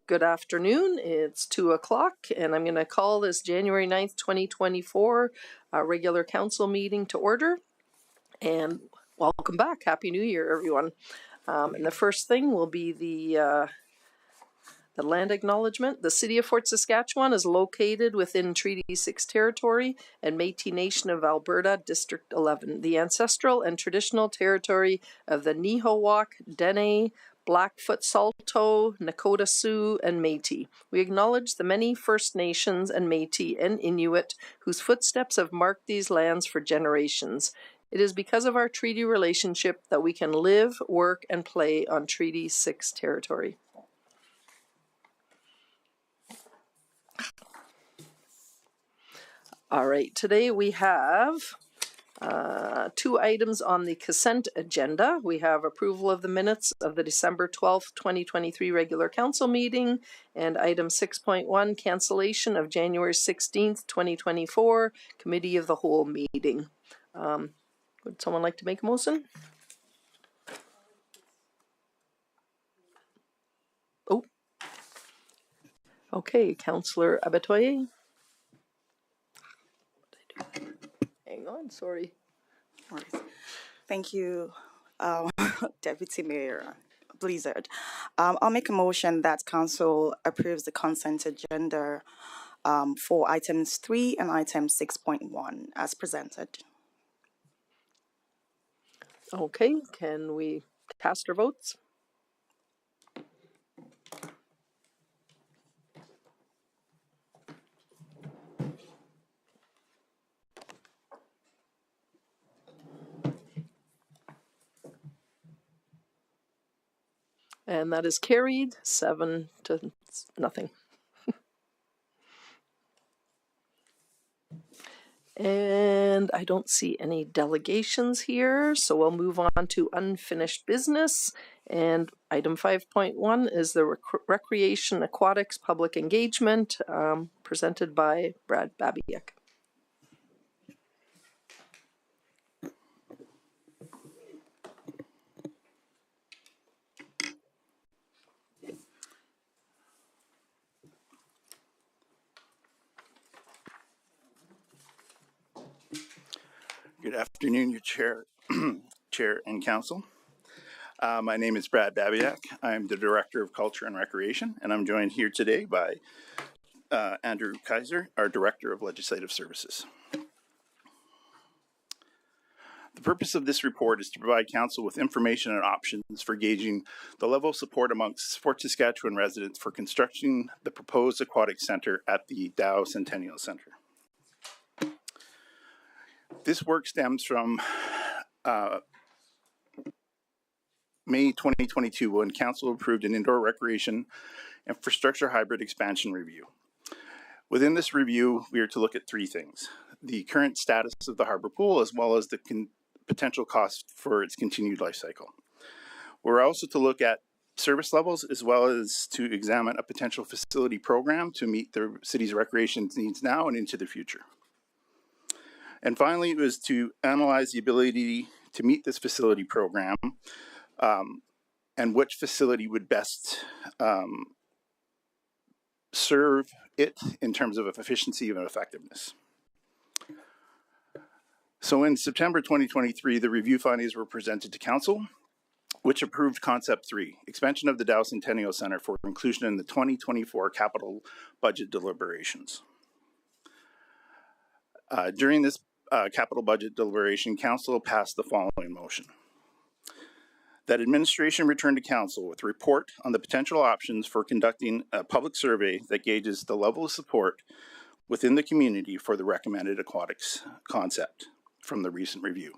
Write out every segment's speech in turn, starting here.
Good afternoon. It's 2 o'clock and I'm going to call this January 9th, 2024 regular council meeting to order. And welcome back. Happy New Year, everyone. And the first thing will be the land acknowledgement. The city of Fort Saskatchewan is located within Treaty 6 territory and Métis Nation of Alberta, District 11, the ancestral and traditional territory of the Nihilwak, Dene, Blackfoot Saulteaux, Nakota Sioux, and Métis. We acknowledge the many First Nations and Métis and Inuit whose footsteps have marked these lands for generations. It is because of our treaty relationship that we can live, work, and play on Treaty 6 territory. All right, today we have two items on the consent agenda. We have approval of the minutes of the December 12th, 2023 regular council meeting, and item 6.1, cancellation of January 16th, 2024 committee of the whole meeting. Would someone like to make a motion? Oh, okay, Councillor Abatoye. Hang on, sorry. Thank you, Deputy Mayor Blizzard. I'll make a motion that Council approves the consent agenda for items 3 and item 6.1 as presented. Okay, can we cast our votes? And that is carried 7-0. And I don't see any delegations here, so we'll move on to unfinished business. And item 5.1 is the Recreation Aquatics Public Engagement presented by Brad Babiak. Good afternoon, your chair, chair and council. My name is Brad Babiak. I'm the Director of Culture and Recreation, and I'm joined here today by Andrew Kaiser, our Director of Legislative Services. The purpose of this report is to provide council with information and options for gauging the level of support amongst Fort Saskatchewan residents for constructing the proposed aquatic centre at the Dow Centennial Centre. This work stems from May 2022 when Council approved an indoor recreation infrastructure hybrid expansion review. Within this review, we are to look at three things: the current status of the harbor pool, as well as the potential cost for its continued life cycle. We're also to look at service levels, as well as to examine a potential facility program to meet the city's recreation needs now and into the future. And finally, it was to analyze the ability to meet this facility program and which facility would best serve it in terms of efficiency and effectiveness. So in September 2023, the review findings were presented to Council, which approved Concept 3, expansion of the Dow Centennial Centre for inclusion in the 2024 capital budget deliberations. During this capital budget deliberation, Council passed the following motion: that administration return to Council with a report on the potential options for conducting a public survey that gauges the level of support within the community for the recommended aquatics concept from the recent review,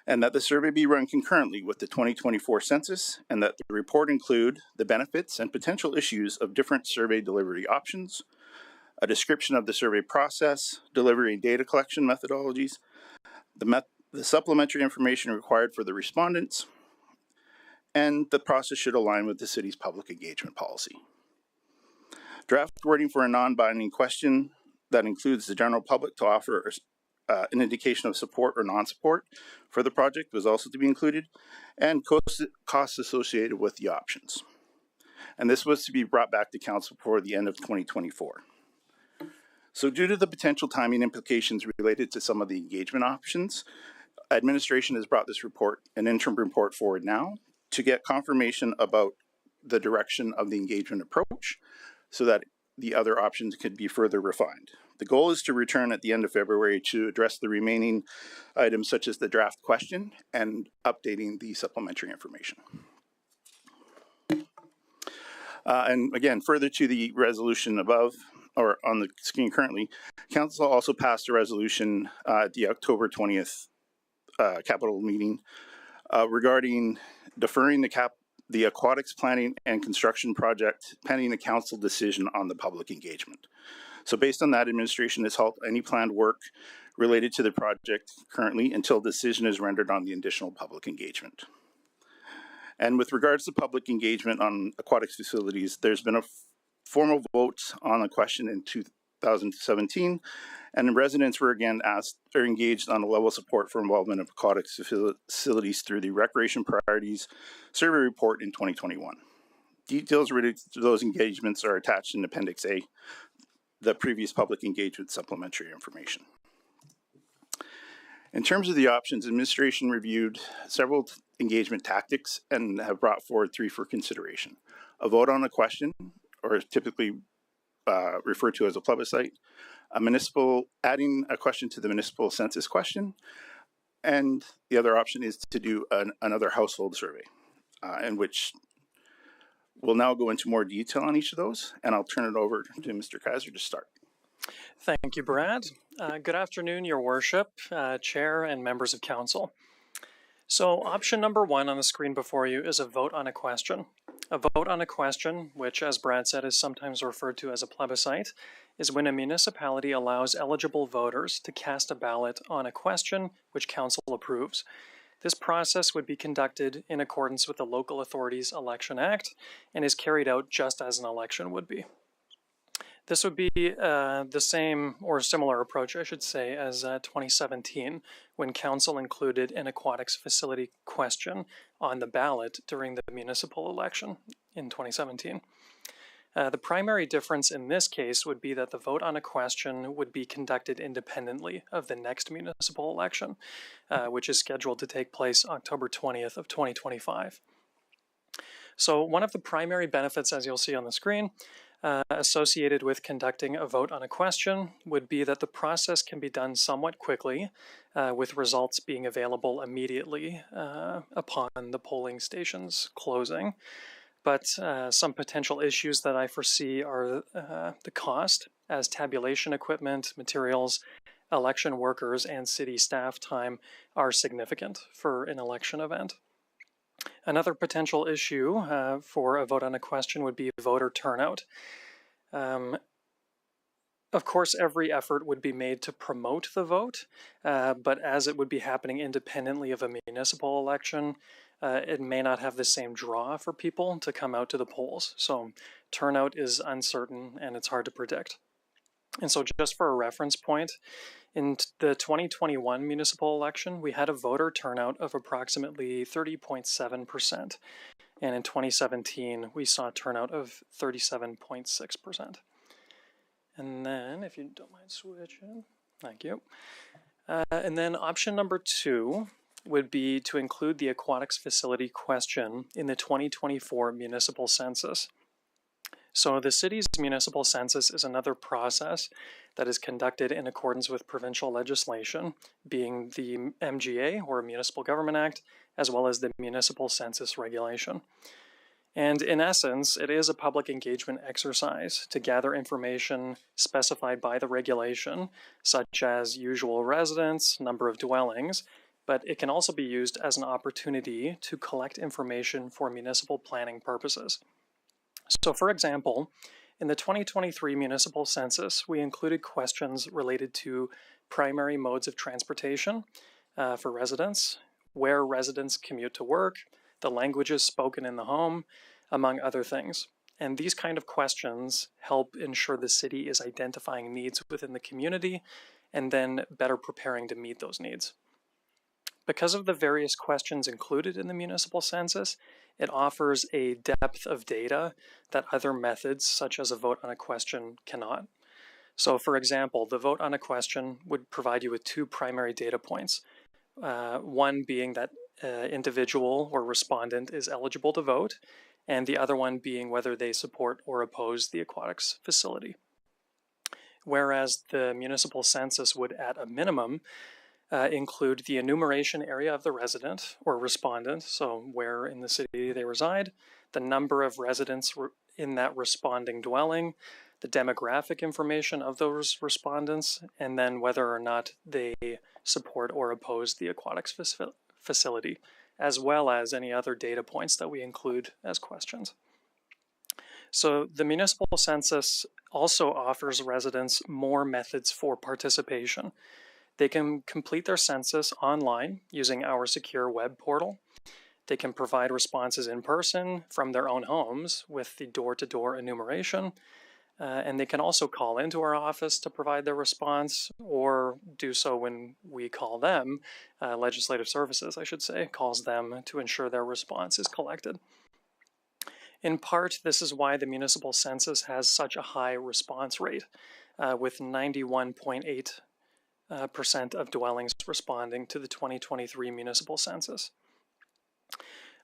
and that the survey be run concurrently with the 2024 census, and that the report include the benefits and potential issues of different survey delivery options, a description of the survey process, delivery and data collection methodologies, the supplementary information required for the respondents, and the process should align with the city's public engagement policy. Draft wording for a non-binding question that includes the general public to offer an indication of support or non-support for the project was also to be included, and costs associated with the options. and this was to be brought back to council before the end of 2024. So due to the potential timing implications related to some of the engagement options, administration has brought this report, an interim report, forward now to get confirmation about the direction of the engagement approach so that the other options could be further refined. The goal is to return at the end of February to address the remaining items such as the draft question and updating the supplementary information. And again, further to the resolution above or on the screen currently, Council also passed a resolution at the October 20th capital meeting regarding deferring the aquatics planning and construction project pending a council decision on the public engagement. So based on that, administration has halted any planned work related to the project currently until decision is rendered on the additional public engagement. And with regards to public engagement on aquatics facilities, there's been a formal vote on the question in 2017, and residents were again asked or engaged on a level of support for involvement of aquatics facilities through the Recreation Priorities Survey Report in 2021. Details related to those engagements are attached in Appendix A, the previous public engagement supplementary information. In terms of the options, administration reviewed several engagement tactics and have brought forward 3 for consideration. A vote on a question, or typically referred to as a plebiscite, adding a question to the municipal census question, and the other option is to do another household survey, in which we'll now go into more detail on each of those, and I'll turn it over to Mr. Kaiser to start. Thank you, Brad. Good afternoon, Your Worship, Chair, and members of Council. So option number 1 on the screen before you is a vote on a question. A vote on a question, which as Brad said is sometimes referred to as a plebiscite, is when a municipality allows eligible voters to cast a ballot on a question which council approves. This process would be conducted in accordance with the Local Authorities Election Act and is carried out just as an election would be. This would be the same or similar approach, I should say, as 2017, when council included an aquatics facility question on the ballot during the municipal election in 2017. The primary difference in this case would be that the vote on a question would be conducted independently of the next municipal election, which is scheduled to take place October 20th of 2025. So one of the primary benefits, as you'll see on the screen, associated with conducting a vote on a question would be that the process can be done somewhat quickly, with results being available immediately upon the polling station's closing. But some potential issues that I foresee are the cost, as tabulation equipment, materials, election workers, and city staff time are significant for an election event. Another potential issue for a vote on a question would be voter turnout. Of course, every effort would be made to promote the vote, but as it would be happening independently of a municipal election, it may not have the same draw for people to come out to the polls. So turnout is uncertain and it's hard to predict. And so just for a reference point, in the 2021 municipal election, we had a voter turnout of approximately 30.7%. And in 2017, we saw a turnout of 37.6%. And then, if you don't mind switching, thank you. And then option number 2 would be to include the aquatics facility question in the 2024 municipal census. So the city's municipal census is another process that is conducted in accordance with provincial legislation, being the MGA, or Municipal Government Act, as well as the Municipal Census Regulation. And in essence, it is a public engagement exercise to gather information specified by the regulation, such as usual residents, number of dwellings, but it can also be used as an opportunity to collect information for municipal planning purposes. So for example, in the 2023 municipal census, we included questions related to primary modes of transportation for residents, where residents commute to work, the languages spoken in the home, among other things. And these kind of questions help ensure the city is identifying needs within the community and then better preparing to meet those needs. Because of the various questions included in the municipal census, it offers a depth of data that other methods, such as a vote on a question, cannot. So, for example, the vote on a question would provide you with two primary data points. One being that individual or respondent is eligible to vote, and the other one being whether they support or oppose the aquatics facility. Whereas the municipal census would, at a minimum, include the enumeration area of the resident or respondent, so where in the city they reside, the number of residents in that responding dwelling, the demographic information of those respondents, and then whether or not they support or oppose the aquatics facility, as well as any other data points that we include as questions. So the municipal census also offers residents more methods for participation. They can complete their census online using our secure web portal. They can provide responses in person from their own homes with the door-to-door enumeration. And they can also call into our office to provide their response, or do so when we call them. Legislative Services, I should say, calls them to ensure their response is collected. In part, this is why the municipal census has such a high response rate, with 91.8% of dwellings responding to the 2023 municipal census.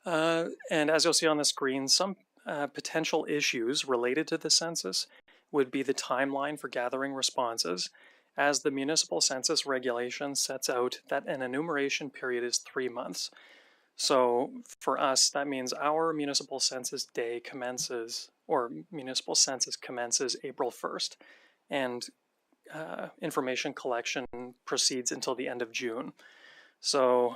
And as you'll see on the screen, some potential issues related to the census would be the timeline for gathering responses, as the municipal census regulation sets out that an enumeration period is 3 months. So for us, that means our municipal census day commences, or municipal census commences April 1st, and information collection proceeds until the end of June. So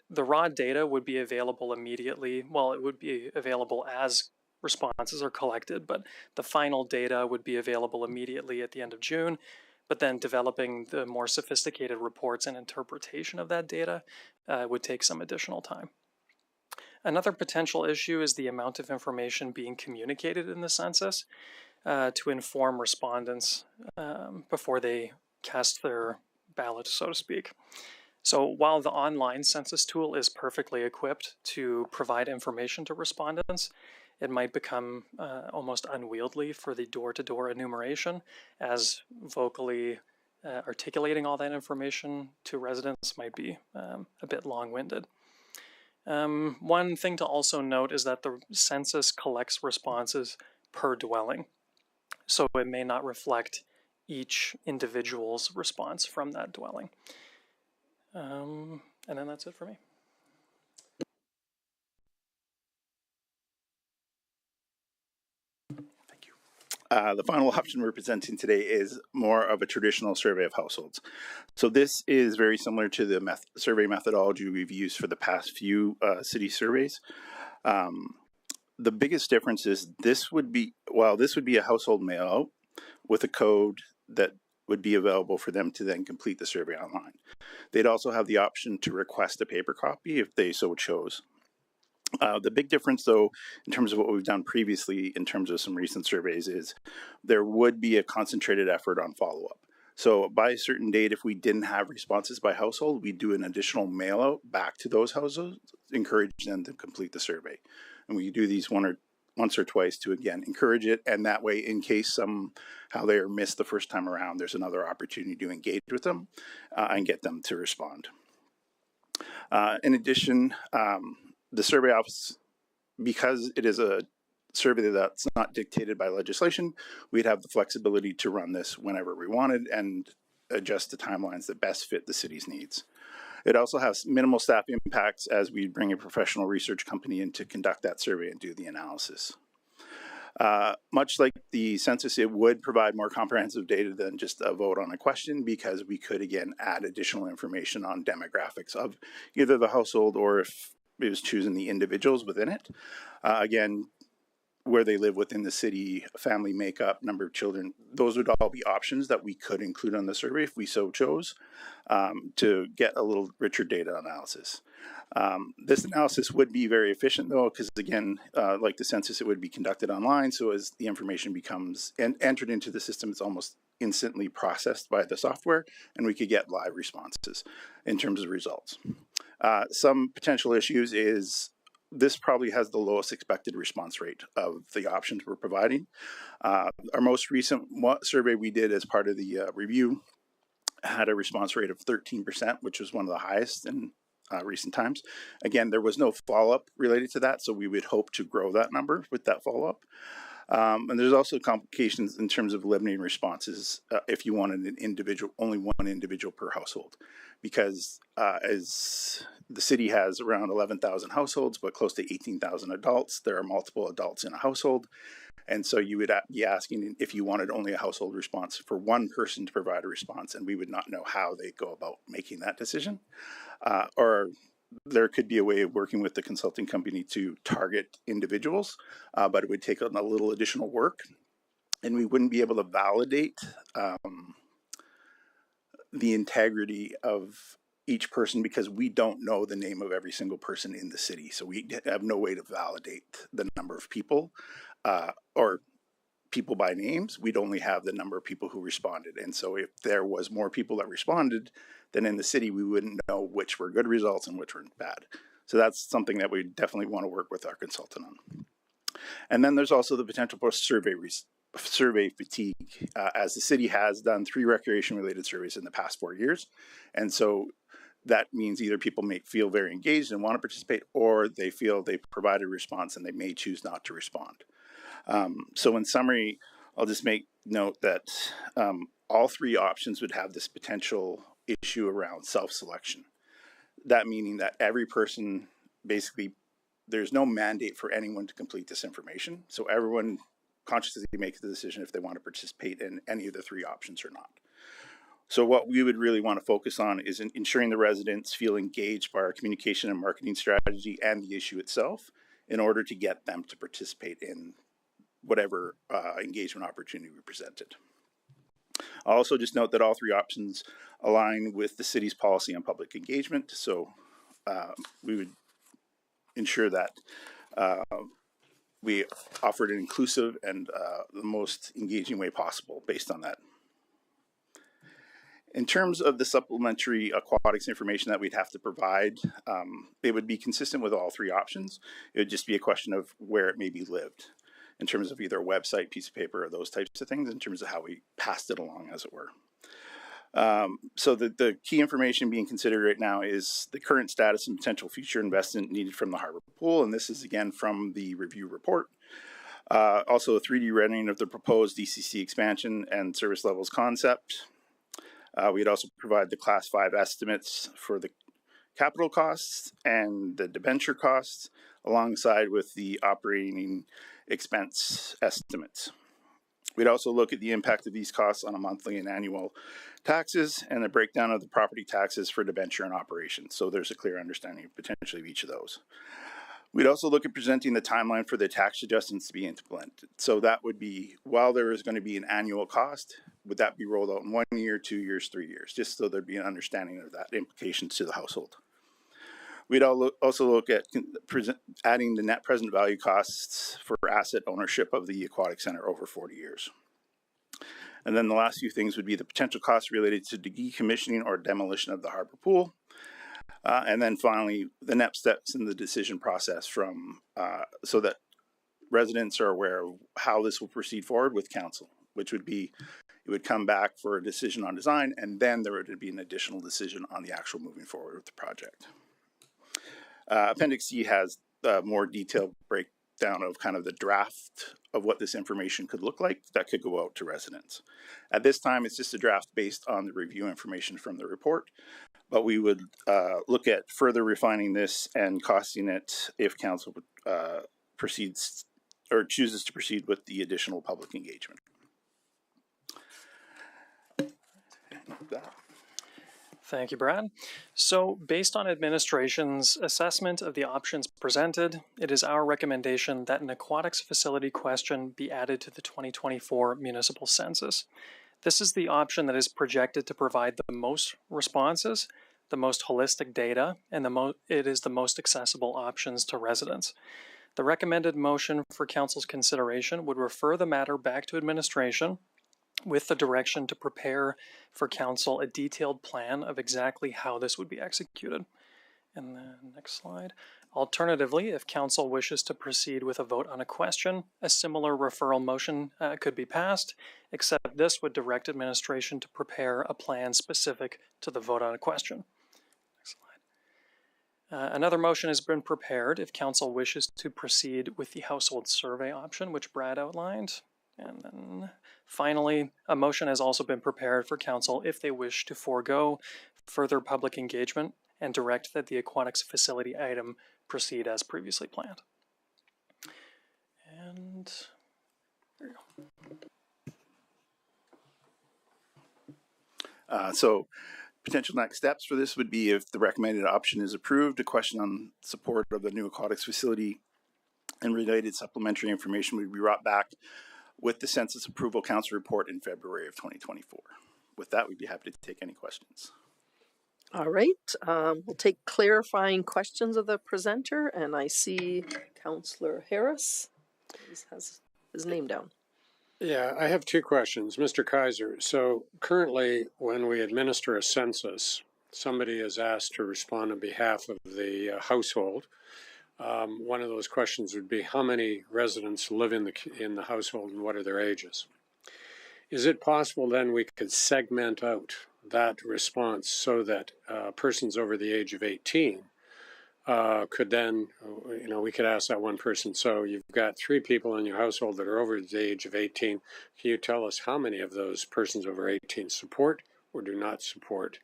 the raw data would be available immediately. Well, it would be available as responses are collected, but the final data would be available immediately at the end of June. But then developing the more sophisticated reports and interpretation of that data would take some additional time. Another potential issue is the amount of information being communicated in the census to inform respondents before they cast their ballot, so to speak. So while the online census tool is perfectly equipped to provide information to respondents, it might become almost unwieldy for the door-to-door enumeration, as vocally articulating all that information to residents might be a bit long-winded. One thing to also note is that the census collects responses per dwelling, so it may not reflect each individual's response from that dwelling. And then that's it for me. Thank you. The final option we're presenting today is more of a traditional survey of households. So this is very similar to the survey methodology we've used for the past few city surveys. The biggest difference is this would be a household mail-out with a code that would be available for them to then complete the survey online. They'd also have the option to request a paper copy if they so chose. The big difference, though, in terms of what we've done previously in terms of some recent surveys, is there would be a concentrated effort on follow-up. So by a certain date, if we didn't have responses by household, we'd do an additional mail-out back to those households, encourage them to complete the survey. And we do these once or twice to, again, encourage it, and that way, in case somehow they are missed the first time around, there's another opportunity to engage with them and get them to respond. In addition, the survey office, because it is a survey that's not dictated by legislation, we'd have the flexibility to run this whenever we wanted and adjust the timelines that best fit the city's needs. It also has minimal staff impacts, as we bring a professional research company in to conduct that survey and do the analysis. Much like the census, it would provide more comprehensive data than just a vote on a question, because we could, again, add additional information on demographics of either the household or, if it was choosing, the individuals within it. Again, where they live within the city, family makeup, number of children, those would all be options that we could include on the survey if we so chose, to get a little richer data analysis. This analysis would be very efficient, though, because, again, like the census, it would be conducted online. So as the information becomes entered into the system, it's almost instantly processed by the software, and we could get live responses in terms of results. Some potential issues is this probably has the lowest expected response rate of the options we're providing. Our most recent survey we did as part of the review had a response rate of 13%, which was one of the highest in recent times. Again, there was no follow-up related to that, so we would hope to grow that number with that follow-up. And there's also complications in terms of eliminating responses if you wanted an individual, only one individual per household, because as the city has around 11,000 households, but close to 18,000 adults, there are multiple adults in a household. And so you would be asking if you wanted only a household response for one person to provide a response, and we would not know how they go about making that decision. Or there could be a way of working with the consulting company to target individuals, but it would take on a little additional work, and we wouldn't be able to validate the integrity of each person because we don't know the name of every single person in the city. So we have no way to validate the number of people or people by names. We'd only have the number of people who responded. And so if there was more people that responded than in the city, we wouldn't know which were good results and which were bad. So that's something that we definitely want to work with our consultant on. And then there's also the potential for survey fatigue, as the city has done 3 recreation-related surveys in the past 4 years. And so that means either people may feel very engaged and want to participate, or they feel they've provided a response and they may choose not to respond. So in summary, I'll just make note that all 3 options would have this potential issue around self-selection. That meaning that every person, basically, there's no mandate for anyone to complete this information. So everyone consciously makes the decision if they want to participate in any of the 3 options or not. So what we would really want to focus on is ensuring the residents feel engaged by our communication and marketing strategy and the issue itself in order to get them to participate in whatever engagement opportunity we presented. I'll also just note that all 3 options align with the city's policy on public engagement. So we would ensure that we offered an inclusive and the most engaging way possible based on that. In terms of the supplementary aquatics information that we'd have to provide, it would be consistent with all 3 options. It would just be a question of where it may be lived in terms of either a website, piece of paper, or those types of things in terms of how we passed it along, as it were. So the key information being considered right now is the current status and potential future investment needed from the harbor pool, and this is again from the review report. Also a 3D rendering of the proposed DCC expansion and service levels concept. We'd also provide the Class 5 estimates for the capital costs and the debenture costs, alongside with the operating expense estimates. We'd also look at the impact of these costs on a monthly and annual taxes and a breakdown of the property taxes for debenture and operations. So there's a clear understanding potentially of each of those. We'd also look at presenting the timeline for the tax adjustments to be implemented. So that would be, while there is going to be an annual cost, would that be rolled out in 1 year, 2 years, 3 years, just so there'd be an understanding of that implications to the household. We'd also look at adding the net present value costs for asset ownership of the aquatic center over 40 years. And then the last few things would be the potential costs related to decommissioning or demolition of the harbor pool. And then finally, the next steps in the decision process from so that residents are aware of how this will proceed forward with council, which would be, it would come back for a decision on design, and then there would be an additional decision on the actual moving forward with the project. Appendix C has a more detailed breakdown of kind of the draft of what this information could look like that could go out to residents. At this time, it's just a draft based on the review information from the report, but we would look at further refining this and costing it if council proceeds or chooses to proceed with the additional public engagement. Thank you, Brad. So, based on administration's assessment of the options presented, it is our recommendation that an aquatics facility question be added to the 2024 municipal census. This is the option that is projected to provide the most responses, the most holistic data, and it is the most accessible options to residents. The recommended motion for council's consideration would refer the matter back to administration with the direction to prepare for council a detailed plan of exactly how this would be executed. And then next slide. Alternatively, if council wishes to proceed with a vote on a question, a similar referral motion could be passed, except this would direct administration to prepare a plan specific to the vote on a question. Next slide. Another motion has been prepared if council wishes to proceed with the household survey option, which Brad outlined. And then finally, a motion has also been prepared for council if they wish to forego further public engagement and direct that the aquatics facility item proceed as previously planned. And there you go. So potential next steps for this would be, if the recommended option is approved, a question on support of the new aquatics facility and related supplementary information would be brought back with the census approval council report in February of 2024. With that, we'd be happy to take any questions. All right, we'll take clarifying questions of the presenter, and I see Councillor Harris has his name down. Yeah, I have two questions. Mr. Kaiser, so currently when we administer a census, somebody is asked to respond on behalf of the household. One of those questions would be, how many residents live in the household and what are their ages? Is it possible then we could segment out that response so that persons over the age of 18 could then, we could ask that one person, so you've got 3 people in your household that are over the age of 18. Can you tell us how many of those persons over 18 support or do not support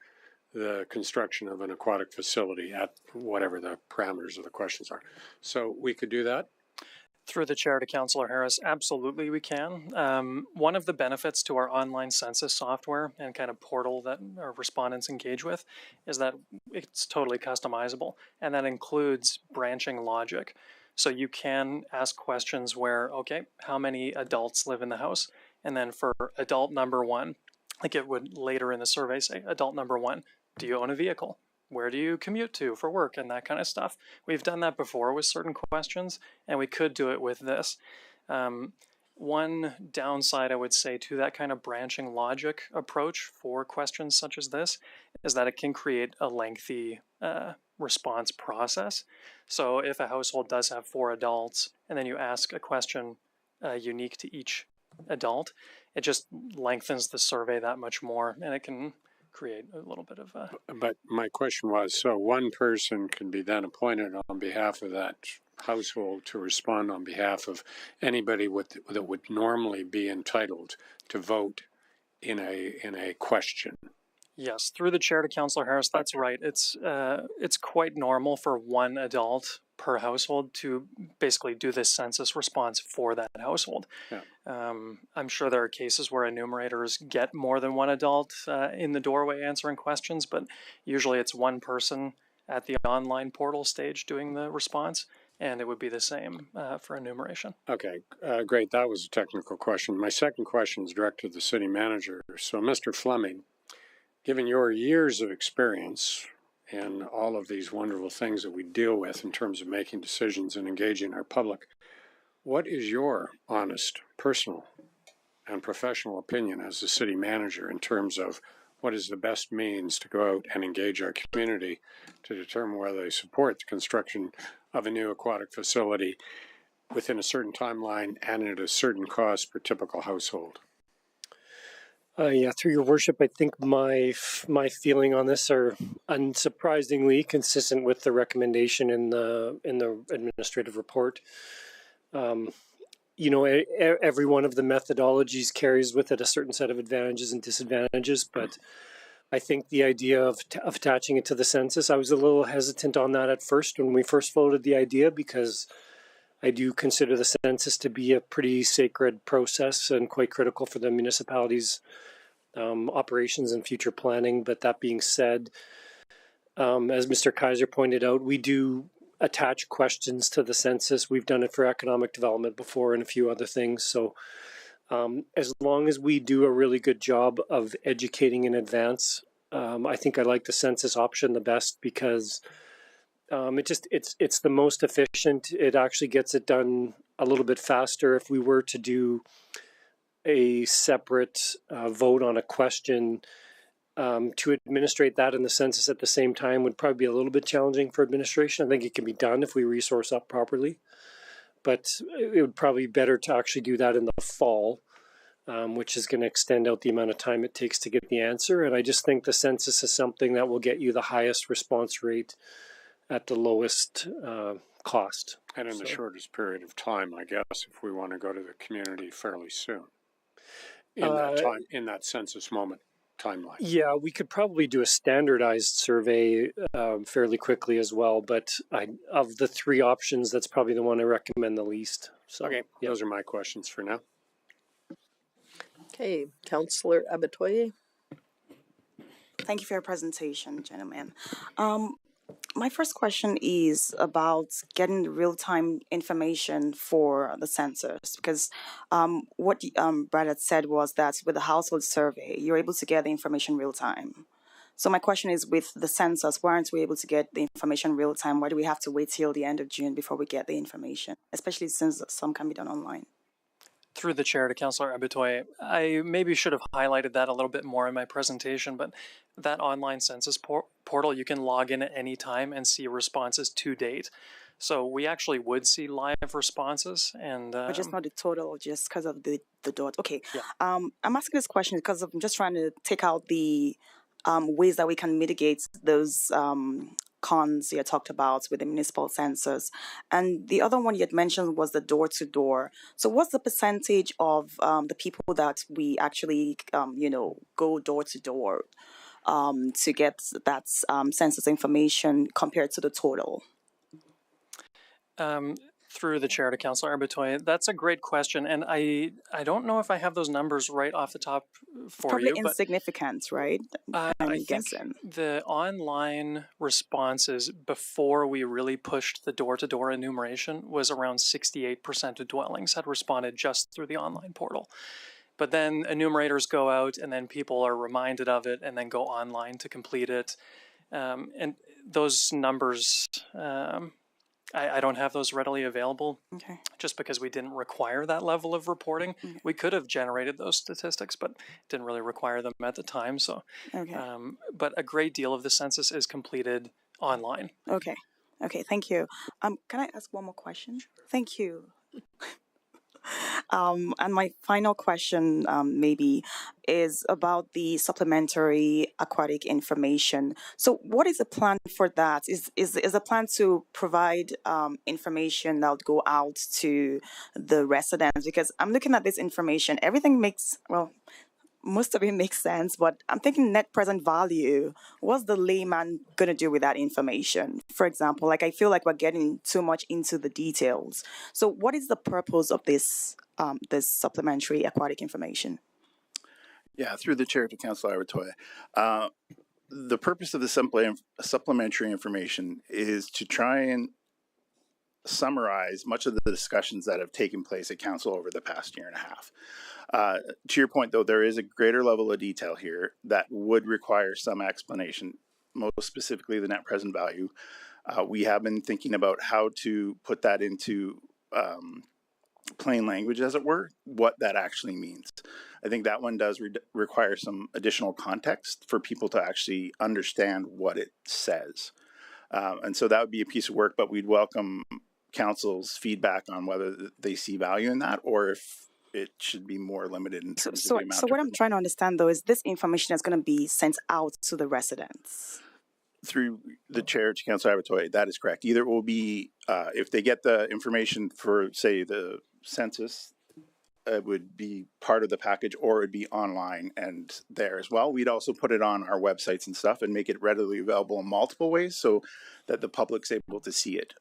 the construction of an aquatic facility at whatever the parameters of the questions are? So we could do that? Through the chair to Councillor Harris, absolutely we can. One of the benefits to our online census software and kind of portal that our respondents engage with is that it's totally customizable, and that includes branching logic. So you can ask questions where, okay, how many adults live in the house? And then for adult number 1, like it would later in the survey say, adult number 1, do you own a vehicle? Where do you commute to for work, and that kind of stuff. We've done that before with certain questions, and we could do it with this. One downside I would say to that kind of branching logic approach for questions such as this is that it can create a lengthy response process. So if a household does have 4 adults, and then you ask a question unique to each adult, it just lengthens the survey that much more, and it can create a little bit of a... But my question was, so one person can be then appointed on behalf of that household to respond on behalf of anybody that would normally be entitled to vote in a question. Yes, through the chair to Councillor Harris, that's right. It's quite normal for one adult per household to basically do this census response for that household. Yeah. I'm sure there are cases where enumerators get more than one adult in the doorway answering questions, but usually it's one person at the online portal stage doing the response, and it would be the same for enumeration. Okay, great. That was a technical question. My second question is directed to the city manager. So, Mr. Fleming, given your years of experience and all of these wonderful things that we deal with in terms of making decisions and engaging our public, what is your honest, personal, and professional opinion as the city manager in terms of what is the best means to go out and engage our community to determine whether they support the construction of a new aquatic facility within a certain timeline and at a certain cost per typical household? Yeah, through your worship, I think my feeling on this are unsurprisingly consistent with the recommendation in the administrative report. Every one of the methodologies carries with it a certain set of advantages and disadvantages, but I think the idea of attaching it to the census, I was a little hesitant on that at first when we first floated the idea, because I do consider the census to be a pretty sacred process and quite critical for the municipality's operations and future planning. But that being said, as Mr. Kaiser pointed out, we do attach questions to the census. We've done it for economic development before and a few other things. So as long as we do a really good job of educating in advance, I think I like the census option the best, because it's the most efficient. It actually gets it done a little bit faster. If we were to do a separate vote on a question, To administrate that in the census at the same time would probably be a little bit challenging for administration. I think it can be done if we resource up properly, but it would probably be better to actually do that in the fall, which is going to extend out the amount of time it takes to get the answer. And I just think the census is something that will get you the highest response rate at the lowest cost. And in the shortest period of time, I guess, if we want to go to the community fairly soon. In that census moment timeline. Yeah, we could probably do a standardized survey fairly quickly as well, but of the three options, that's probably the one I recommend the least. So, Okay, those are my questions for now. Okay, Councillor Abitoye. Thank you for your presentation, gentlemen. My first question is about getting real-time information for the census, because what Brad had said was that with the household survey, you're able to get the information real-time. So my question is, with the census, why aren't we able to get the information real-time? Why do we have to wait till the end of June before we get the information, especially since some can be done online? Through the chair to Councillor Abitoye, I maybe should have highlighted that a little bit more in my presentation, but that online census portal, you can log in at any time and see responses to date. So we actually would see live responses, and but just not the total, just because of the dot. Okay. Yeah. I'm asking this question because I'm just trying to take out the ways that we can mitigate those cons you talked about with the municipal census. And the other one you had mentioned was the door-to-door. So what's the percentage of the people that we actually, go door-to-door to get that census information compared to the total? Through the chair to Councillor Abitoye, that's a great question, and I don't know if I have those numbers right off the top for Probably you. Probably insignificant, right? I think guessing. the online responses before we really pushed the door-to-door enumeration was around 68% of dwellings had responded just through the online portal. But then enumerators go out, and then people are reminded of it, and then go online to complete it. And those numbers, I don't have those readily available, okay, just because we didn't require that level of reporting. Okay. We could have generated those statistics, but didn't really require them at the time. So, okay. But a great deal of the census is completed online. Okay, thank you. Can I ask one more question? Thank you. And my final question maybe is about the supplementary aquatic information. So what is the plan for that? Is the plan to provide information that would go out to the residents? Because I'm looking at this information, everything makes, well, most of it makes sense, but I'm thinking net present value. What's the layman going to do with that information? For example, like I feel like we're getting too much into the details. So what is the purpose of this this supplementary aquatic information? Yeah, through the chair to Councillor Abitoye. The purpose of the supplementary information is to try and summarize much of the discussions that have taken place at council over the past year and a half. To your point, though, there is a greater level of detail here that would require some explanation, most specifically the net present value. We have been thinking about how to put that into plain language, as it were, what that actually means. I think that one does require some additional context for people to actually understand what it says. And so that would be a piece of work, but we'd welcome council's feedback on whether they see value in that or if it should be more limited in terms of the amount. So what I'm trying to understand, though, is this information is going to be sent out to the residents? Through the chair to Councillor Abitoye, that is correct. Either it will be, if they get the information for, say, the census, it would be part of the package, or it would be online and there as well. We'd also put it on our websites and stuff and make it readily available in multiple ways so that the public's able to see it.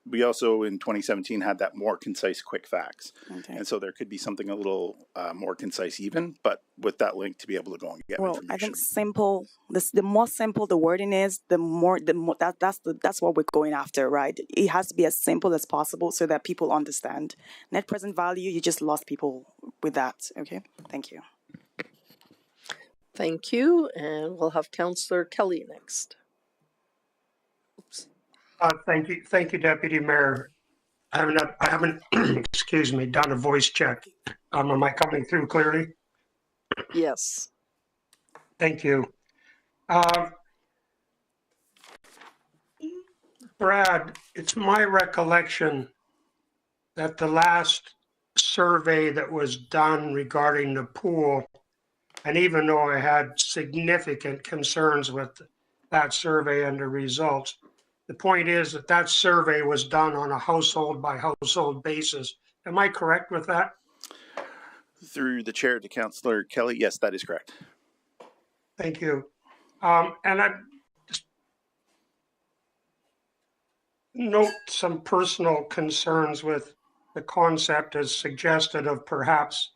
We also in 2017 had that more concise quick facts. Okay. And so there could be something a little more concise even, but with that link to be able to go and get information. I think simple, the more simple the wording is, the more that's what we're going after, right? It has to be as simple as possible so that people understand. Net present value, you just lost people with that. Okay, thank you. Thank you, and we'll have Councillor Kelly next. Oops. Thank you, Deputy Mayor. I haven't excuse me, done a voice check. Am I coming through clearly? Yes. Thank you. Uh, Brad, it's my recollection that the last survey that was done regarding the pool, and even though I had significant concerns with that survey and the results, the point is that that survey was done on a household by household basis. Am I correct with that? Through the chair to Councillor Kelly, yes, that is correct. Thank you. And I just note some personal concerns with the concept as suggested of perhaps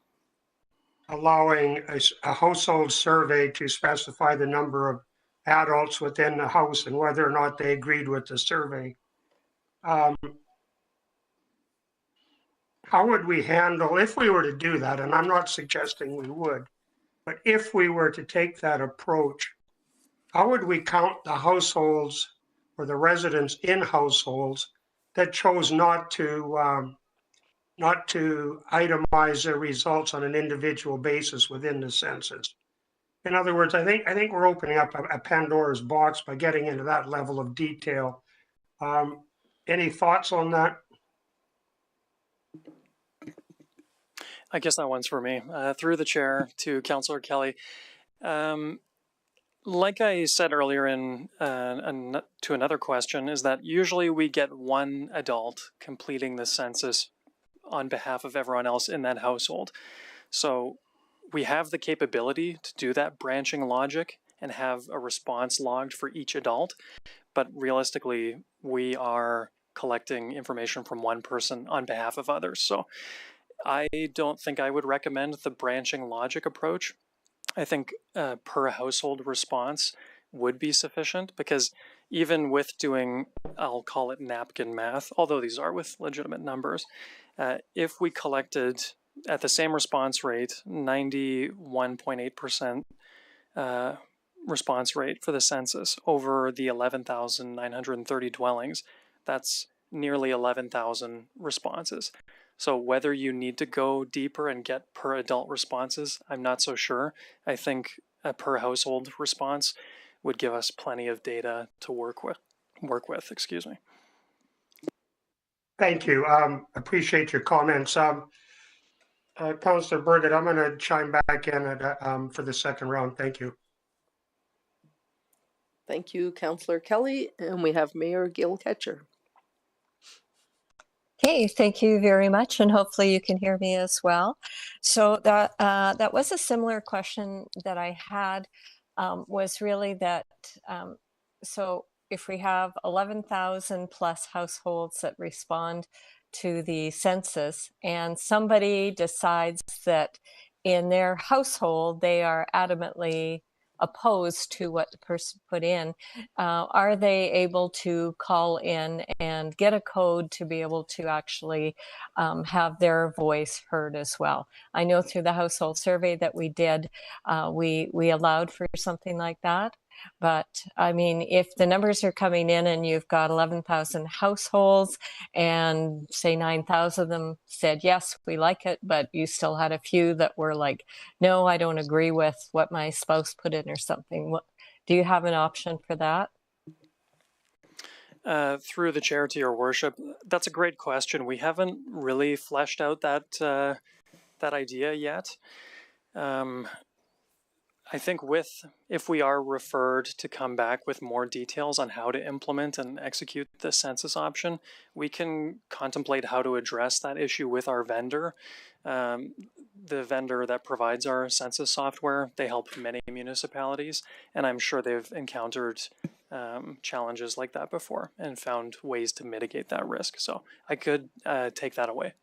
allowing a household survey to specify the number of adults within the house and whether or not they agreed with the survey. How would we handle, if we were to do that, and I'm not suggesting we would, but if we were to take that approach, how would we count the households or the residents in households that chose not to itemize their results on an individual basis within the census? In other words, I think we're opening up a Pandora's box by getting into that level of detail. Any thoughts on that? I guess that one's for me. Through the chair to Councillor Kelly. Like I said earlier to another question, is that usually we get one adult completing the census on behalf of everyone else in that household. So we have the capability to do that branching logic and have a response logged for each adult, but realistically, we are collecting information from one person on behalf of others. So I don't think I would recommend the branching logic approach. I think per household response would be sufficient, because even with doing, I'll call it napkin math, although these are with legitimate numbers, if we collected at the same response rate, 91.8% response rate for the census over the 11,930 dwellings, that's nearly 11,000 responses. So whether you need to go deeper and get per adult responses, I'm not so sure. I think a per household response would give us plenty of data to work with. Excuse me. Thank you. Appreciate your comments. Councillor Burgett, I'm going to chime back in for the second round. Thank you. Thank you, Councillor Kelly. And we have Mayor Gil Ketcher. Hey, thank you very much, and hopefully you can hear me as well. So that was a similar question that I had, was really that, so if we have 11,000 plus households that respond to the census, and somebody decides that in their household they are adamantly opposed to what the person put in, are they able to call in and get a code to be able to actually have their voice heard as well? I know through the household survey that we did, we allowed for something like that. But I mean, if the numbers are coming in and you've got 11,000 households and say 9,000 of them said, yes, we like it, but you still had a few that were like, no, I don't agree with what my spouse put in or something. Do you have an option for that? Through the chair to your worship, that's a great question. We haven't really fleshed out that idea yet. I think if we are referred to come back with more details on how to implement and execute the census option, we can contemplate how to address that issue with our vendor. The vendor that provides our census software, they help many municipalities, and I'm sure they've encountered challenges like that before and found ways to mitigate that risk. So I could take that away.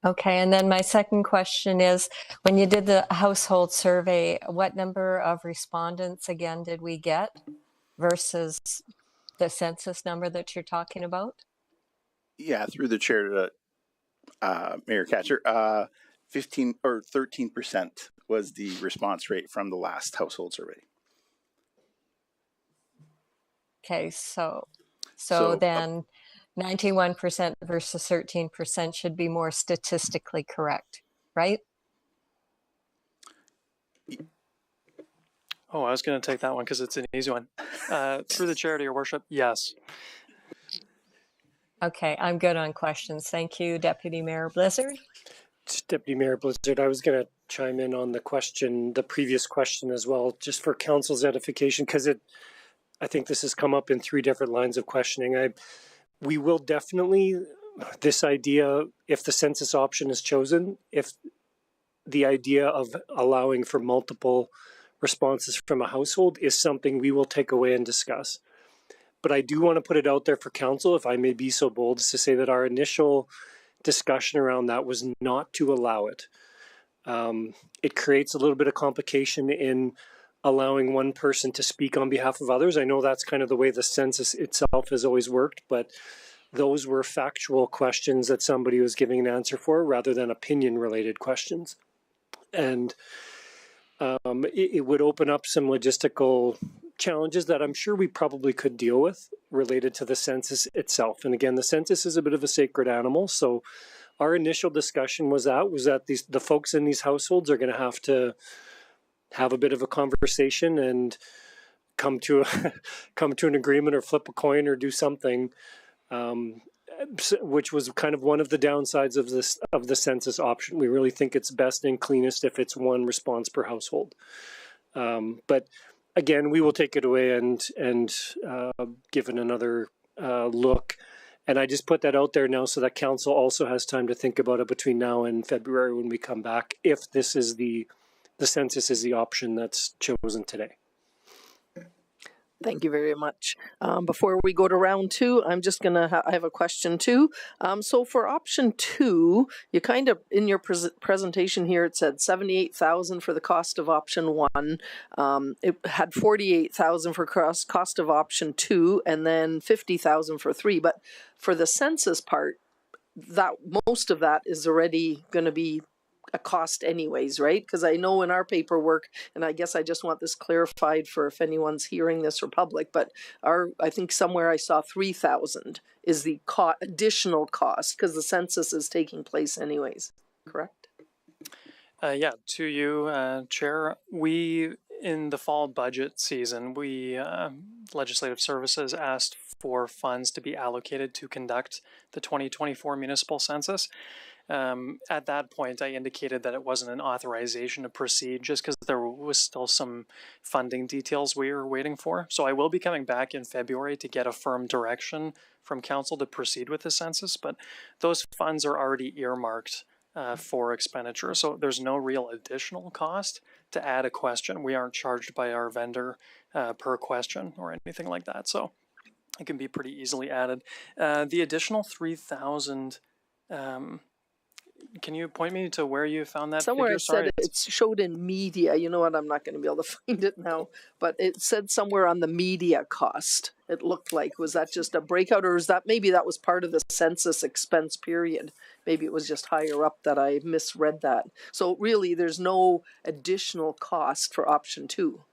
Okay, and then my second question is, when you did the household survey, what number of respondents again did we get versus the census number that you're talking about? Yeah, through the chair to Mayor Ketcher, 15 or 13% was the response rate from the last household survey. Okay, so then 91% versus 13% should be more statistically correct, right? Oh, I was going to take that one because it's an easy one. Through the chair to your worship, yes. Okay, I'm good on questions. Thank you, Deputy Mayor Blizzard. Deputy Mayor Blizzard, I was going to chime in on the previous question as well, just for council's edification, because I think this has come up in 3 different lines of questioning. We will definitely, this idea, if the census option is chosen, if the idea of allowing for multiple responses from a household is something we will take away and discuss. But I do want to put it out there for council, if I may be so bold as to say that our initial discussion around that was not to allow it. It creates a little bit of complication in allowing one person to speak on behalf of others. I know that's kind of the way the census itself has always worked, but those were factual questions that somebody was giving an answer for rather than opinion-related questions. And it would open up some logistical challenges that I'm sure we probably could deal with related to the census itself. And again, the census is a bit of a sacred animal. So our initial discussion was that the folks in these households are going to have a bit of a conversation and come to an agreement or flip a coin or do something, which was kind of one of the downsides of the census option. We really think it's best and cleanest if it's one response per household. But again, we will take it away and give it another look. And I just put that out there now so that council also has time to think about it between now and February when we come back, if this is the census is the option that's chosen today. Thank you very much. Before we go to round 2, I'm just going to I have a question too. So for option 2, you kind of, in your presentation here, it said 78,000 for the cost of option 1. It had 48,000 for cost of option 2, and then 50,000 for 3. But for the census part, that most of that is already going to be a cost anyways, right? Because I know in our paperwork, and I guess I just want this clarified for if anyone's hearing this or public, but I think somewhere I saw 3,000 is the additional cost because the census is taking place anyways, correct? Yeah, to you, Chair. We, in the fall budget season, Legislative Services asked for funds to be allocated to conduct the 2024 municipal census. At that point, I indicated that it wasn't an authorization to proceed just because there was still some funding details we were waiting for. So I will be coming back in February to get a firm direction from council to proceed with the census, but those funds are already earmarked for expenditure. So there's no real additional cost to add a question. We aren't charged by our vendor per question or anything like that. So it can be pretty easily added. The additional 3,000, can you point me to where you found that somewhere figure? It said it showed in media. You know what? I'm not going to be able to find it now, but it said somewhere on the media cost. It looked like, was that just a breakout, or is that maybe that was part of the census expense period? Maybe it was just higher up that I misread that. So really, there's no additional cost for option 2.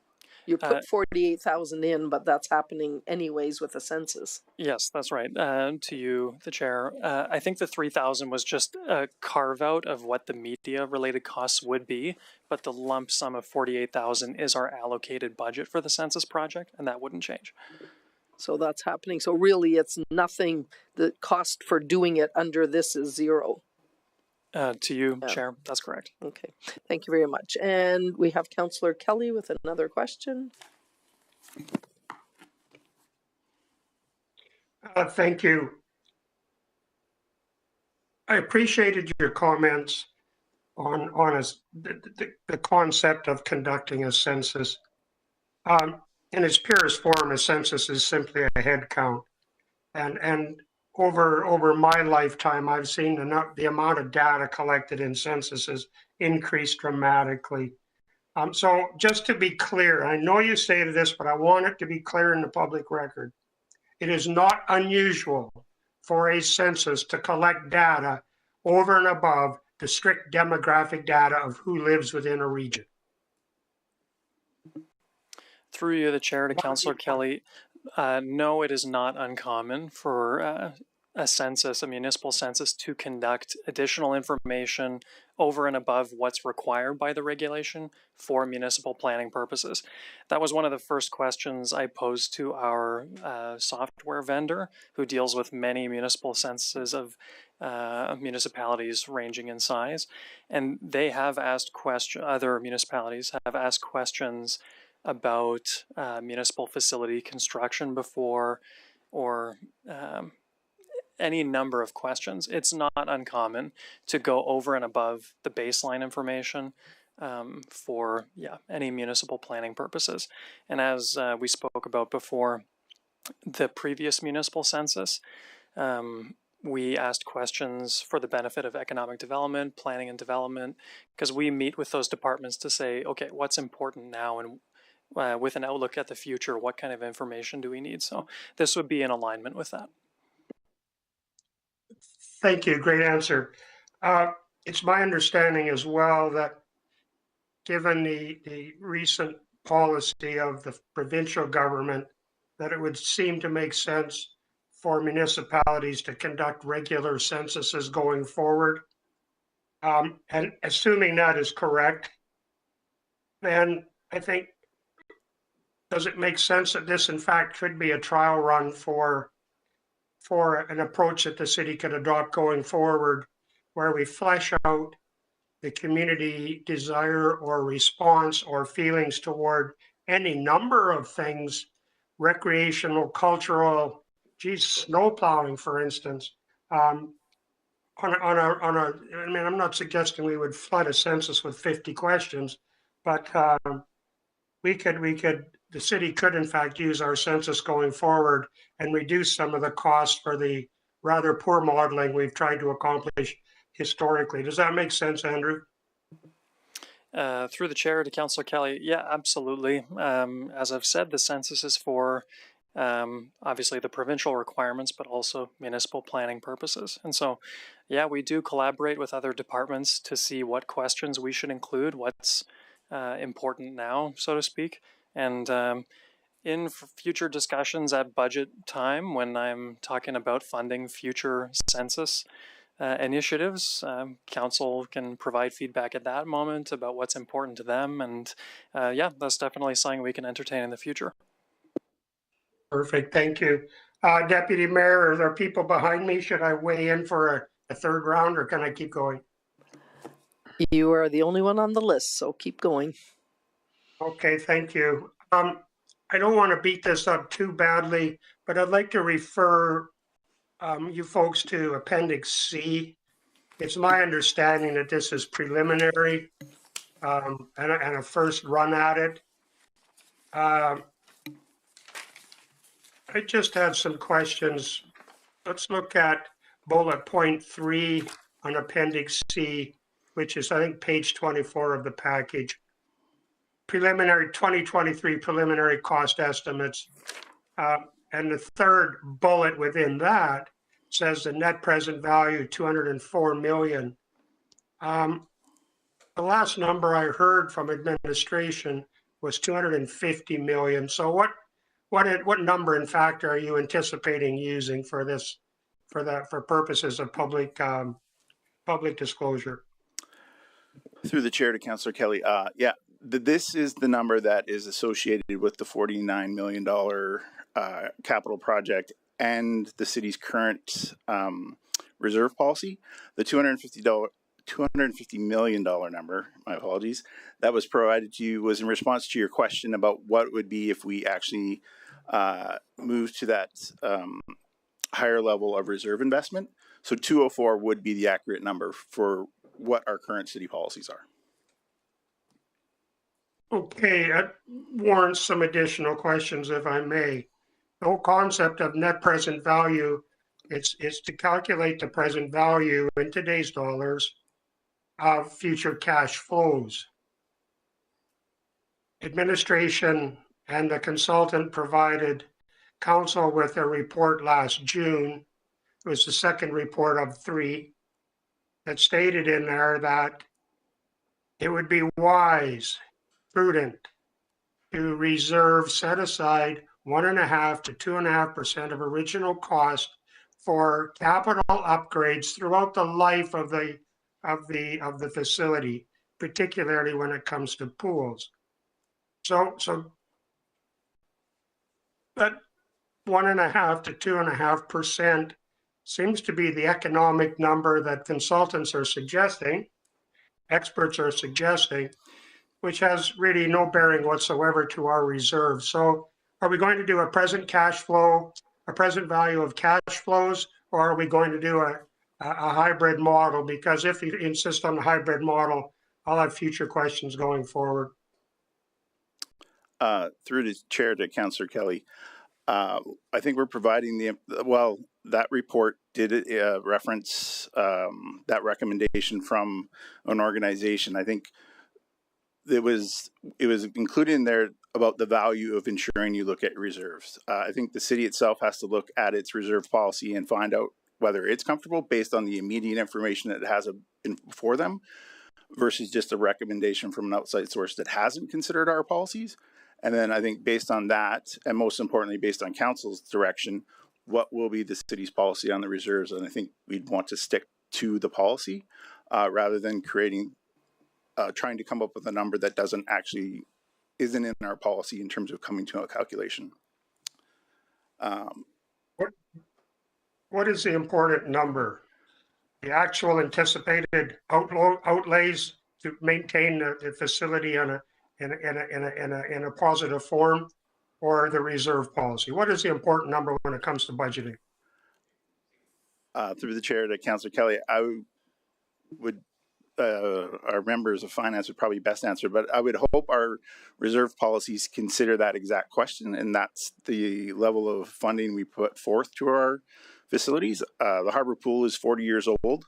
You put 48,000 in, but that's happening anyways with the census. Yes, that's right. To you, the chair. I think the 3,000 was just a carve out of what the media related costs would be, but the lump sum of 48,000 is our allocated budget for the census project, and that wouldn't change. So that's happening. So really, it's nothing. The cost for doing it under this is 0. To you, Chair, that's correct. Okay, thank you very much. And we have Councillor Kelly with another question. Thank you. I appreciated your comments on the concept of conducting a census. In its purest form, a census is simply a head count. And over my lifetime, I've seen the amount of data collected in censuses increase dramatically. So just to be clear, I know you stated this, but I want it to be clear in the public record. It is not unusual for a census to collect data over and above the strict demographic data of who lives within a region. Through you, the chair, to Councillor Kelly, no, it is not uncommon for a census, a municipal census, to conduct additional information over and above what's required by the regulation for municipal planning purposes. That was one of the first questions I posed to our software vendor, who deals with many municipal censuses of municipalities ranging in size. And they have asked other municipalities have asked questions about municipal facility construction before, or any number of questions. It's not uncommon to go over and above the baseline information for any municipal planning purposes. And as we spoke about before, the previous municipal census, we asked questions for the benefit of economic development, planning and development, because we meet with those departments to say, okay, what's important now, and with an outlook at the future, what kind of information do we need? So this would be in alignment with that. Thank you. Great answer. It's my understanding as well that given the recent policy of the provincial government, that it would seem to make sense for municipalities to conduct regular censuses going forward. And assuming that is correct, then I think, does it make sense that this in fact could be a trial run for an approach that the city could adopt going forward, where we flesh out the community desire or response or feelings toward any number of things, recreational, cultural, snow plowing, for instance. I mean, I'm not suggesting we would flood a census with 50 questions, but the city could in fact use our census going forward and reduce some of the costs for the rather poor modeling we've tried to accomplish historically. Does that make sense, Andrew? Through the chair to Councillor Kelly, yeah, absolutely. As I've said, the census is for obviously the provincial requirements, but also municipal planning purposes. And so, yeah, we do collaborate with other departments to see what questions we should include, what's important now, so to speak. And in future discussions at budget time, when I'm talking about funding future census initiatives, council can provide feedback at that moment about what's important to them. And yeah, that's definitely something we can entertain in the future. Perfect, thank you. Deputy Mayor, are there people behind me? Should I weigh in for a third round, or can I keep going? You are the only one on the list, so keep going. Okay, thank you. I don't want to beat this up too badly, but I'd like to refer you folks to Appendix C. It's my understanding that this is preliminary and a first run at it. I just have some questions. Let's look at bullet point 3 on Appendix C, which is, I think, page 24 of the package. Preliminary 2023 preliminary cost estimates. And the third bullet within that says the net present value 204 million. The last number I heard from administration was 250 million. So what number in fact are you anticipating using for this, for purposes of public disclosure? Through the chair to Councillor Kelly, yeah, this is the number that is associated with the $49 million capital project and the city's current reserve policy. The $250 million number, my apologies, that was provided to you was in response to your question about what would be if we actually move to that higher level of reserve investment. So 204 would be the accurate number for what our current city policies are. Okay, that warrants some additional questions, if I may. The whole concept of net present value, it's to calculate the present value in today's dollars of future cash flows. Administration and the consultant provided council with a report last June. It was the second report of 3 that stated in there that it would be wise, prudent to reserve, set aside 1.5% to 2.5% of original cost for capital upgrades throughout the life of the facility, particularly when it comes to pools. So that 1.5 to 2.5% seems to be the economic number that consultants are suggesting, experts are suggesting, which has really no bearing whatsoever to our reserves. So are we going to do a present cash flow, a present value of cash flows, or are we going to do a hybrid model? Because if you insist on the hybrid model, I'll have future questions going forward. Through the chair to Councillor Kelly, I think we're providing that report did reference that recommendation from an organization. I think it was included in there about the value of ensuring you look at reserves. I think the city itself has to look at its reserve policy and find out whether it's comfortable based on the immediate information that it has for them versus just a recommendation from an outside source that hasn't considered our policies. And then I think based on that, and most importantly, based on council's direction, what will be the city's policy on the reserves? And I think we'd want to stick to the policy rather than trying to come up with a number that isn't in our policy in terms of coming to a calculation. What is the important number? The actual anticipated outlays to maintain the facility in a positive form, or the reserve policy? What is the important number when it comes to budgeting? Through the chair to Councillor Kelly, I would, our members of finance would probably best answer, but I would hope our reserve policies consider that exact question, and that's the level of funding we put forth to our facilities. The Harbor Pool is 40 years old.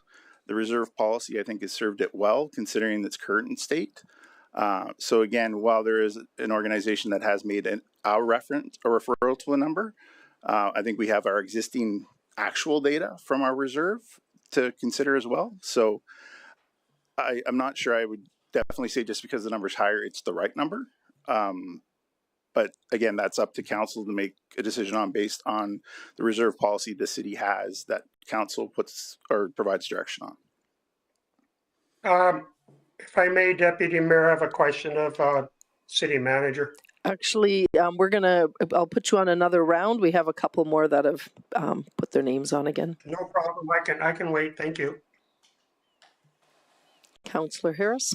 The reserve policy, I think, has served it well considering its current state. So again, while there is an organization that has made a referral to a number, I think we have our existing actual data from our reserve to consider as well. So I'm not sure I would definitely say just because the number's higher, it's the right number. But again, that's up to council to make a decision on based on the reserve policy the city has that council puts or provides direction on. If I may, Deputy Mayor, I have a question of City Manager. Actually, I'll put you on another round. We have a couple more that have put their names on again. No problem. I can wait. Thank you. Councillor Harris.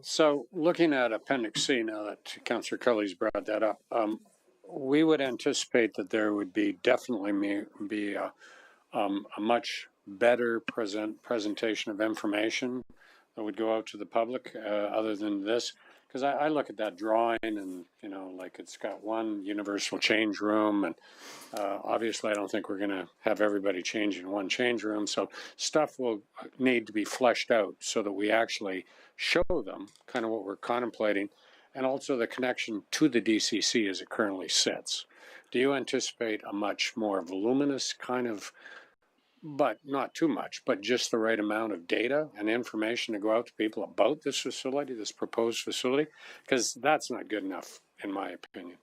So looking at Appendix C, now that Councillor Kelly's brought that up, we would anticipate that there would definitely be a much better presentation of information that would go out to the public other than this. Because I look at that drawing and, like it's got one universal change room, and obviously I don't think we're going to have everybody change in one change room. So stuff will need to be fleshed out so that we actually show them kind of what we're contemplating, and also the connection to the DCC as it currently sits. Do you anticipate a much more voluminous kind of, but not too much, but just the right amount of data and information to go out to people about this facility, this proposed facility? Because that's not good enough, in my opinion.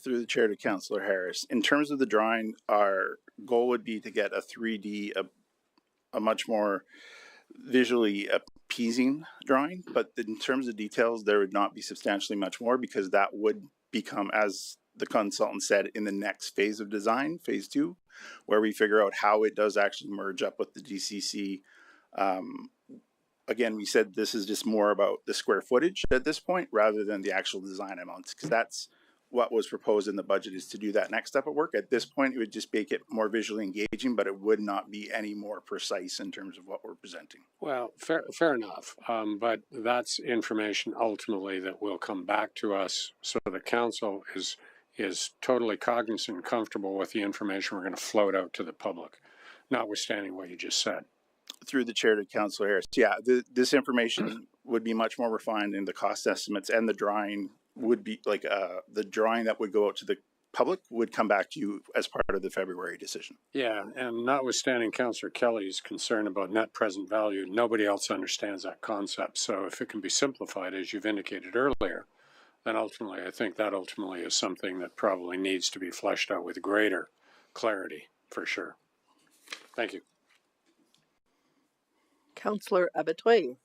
Through the chair to Councillor Harris, in terms of the drawing, our goal would be to get a 3D, a much more visually appeasing drawing, but in terms of details, there would not be substantially much more because that would become, as the consultant said, in the next phase of design, phase 2, where we figure out how it does actually merge up with the DCC. Again, we said this is just more about the square footage at this point rather than the actual design amounts, because that's what was proposed in the budget, is to do that next step of work. At this point, it would just make it more visually engaging, but it would not be any more precise in terms of what we're presenting. Well, fair enough. But that's information ultimately that will come back to us, so the council is totally cognizant and comfortable with the information we're going to float out to the public, notwithstanding what you just said. Through the chair to Councillor Harris, yeah, this information would be much more refined in the cost estimates, and the drawing would be like the drawing that would go out to the public would come back to you as part of the February decision. Yeah, and notwithstanding Councillor Kelly's concern about net present value, nobody else understands that concept. So if it can be simplified, as you've indicated earlier, then ultimately, I think that ultimately is something that probably needs to be fleshed out with greater clarity for sure. Thank you. Councillor Abitoy.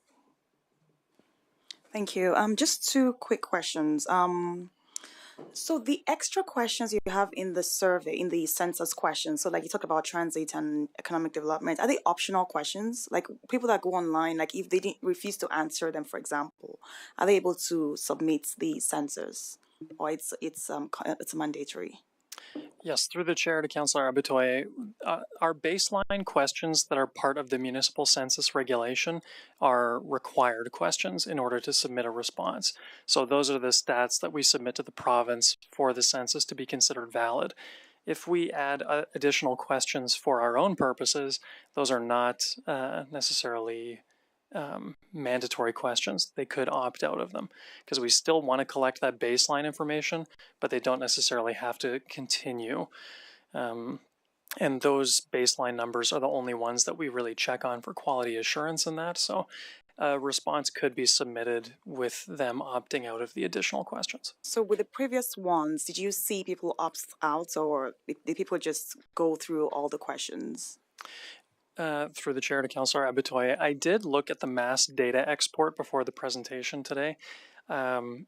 Thank you. Just two quick questions. So the extra questions you have in the survey, in the census questions, so like you talk about transit and economic development, are they optional questions? Like people that go online, like if they didn't refuse to answer them, for example, are they able to submit the census, or it's mandatory? Yes, through the chair to Councillor Abitoy, our baseline questions that are part of the municipal census regulation are required questions in order to submit a response. So those are the stats that we submit to the province for the census to be considered valid. If we add additional questions for our own purposes, those are not necessarily mandatory questions. They could opt out of them because we still want to collect that baseline information, but they don't necessarily have to continue. And those baseline numbers are the only ones that we really check on for quality assurance in that. So a response could be submitted with them opting out of the additional questions. So with the previous ones, did you see people opt out, or did people just go through all the questions? Through the chair to Councillor Abitoy, I did look at the mass data export before the presentation today. I'm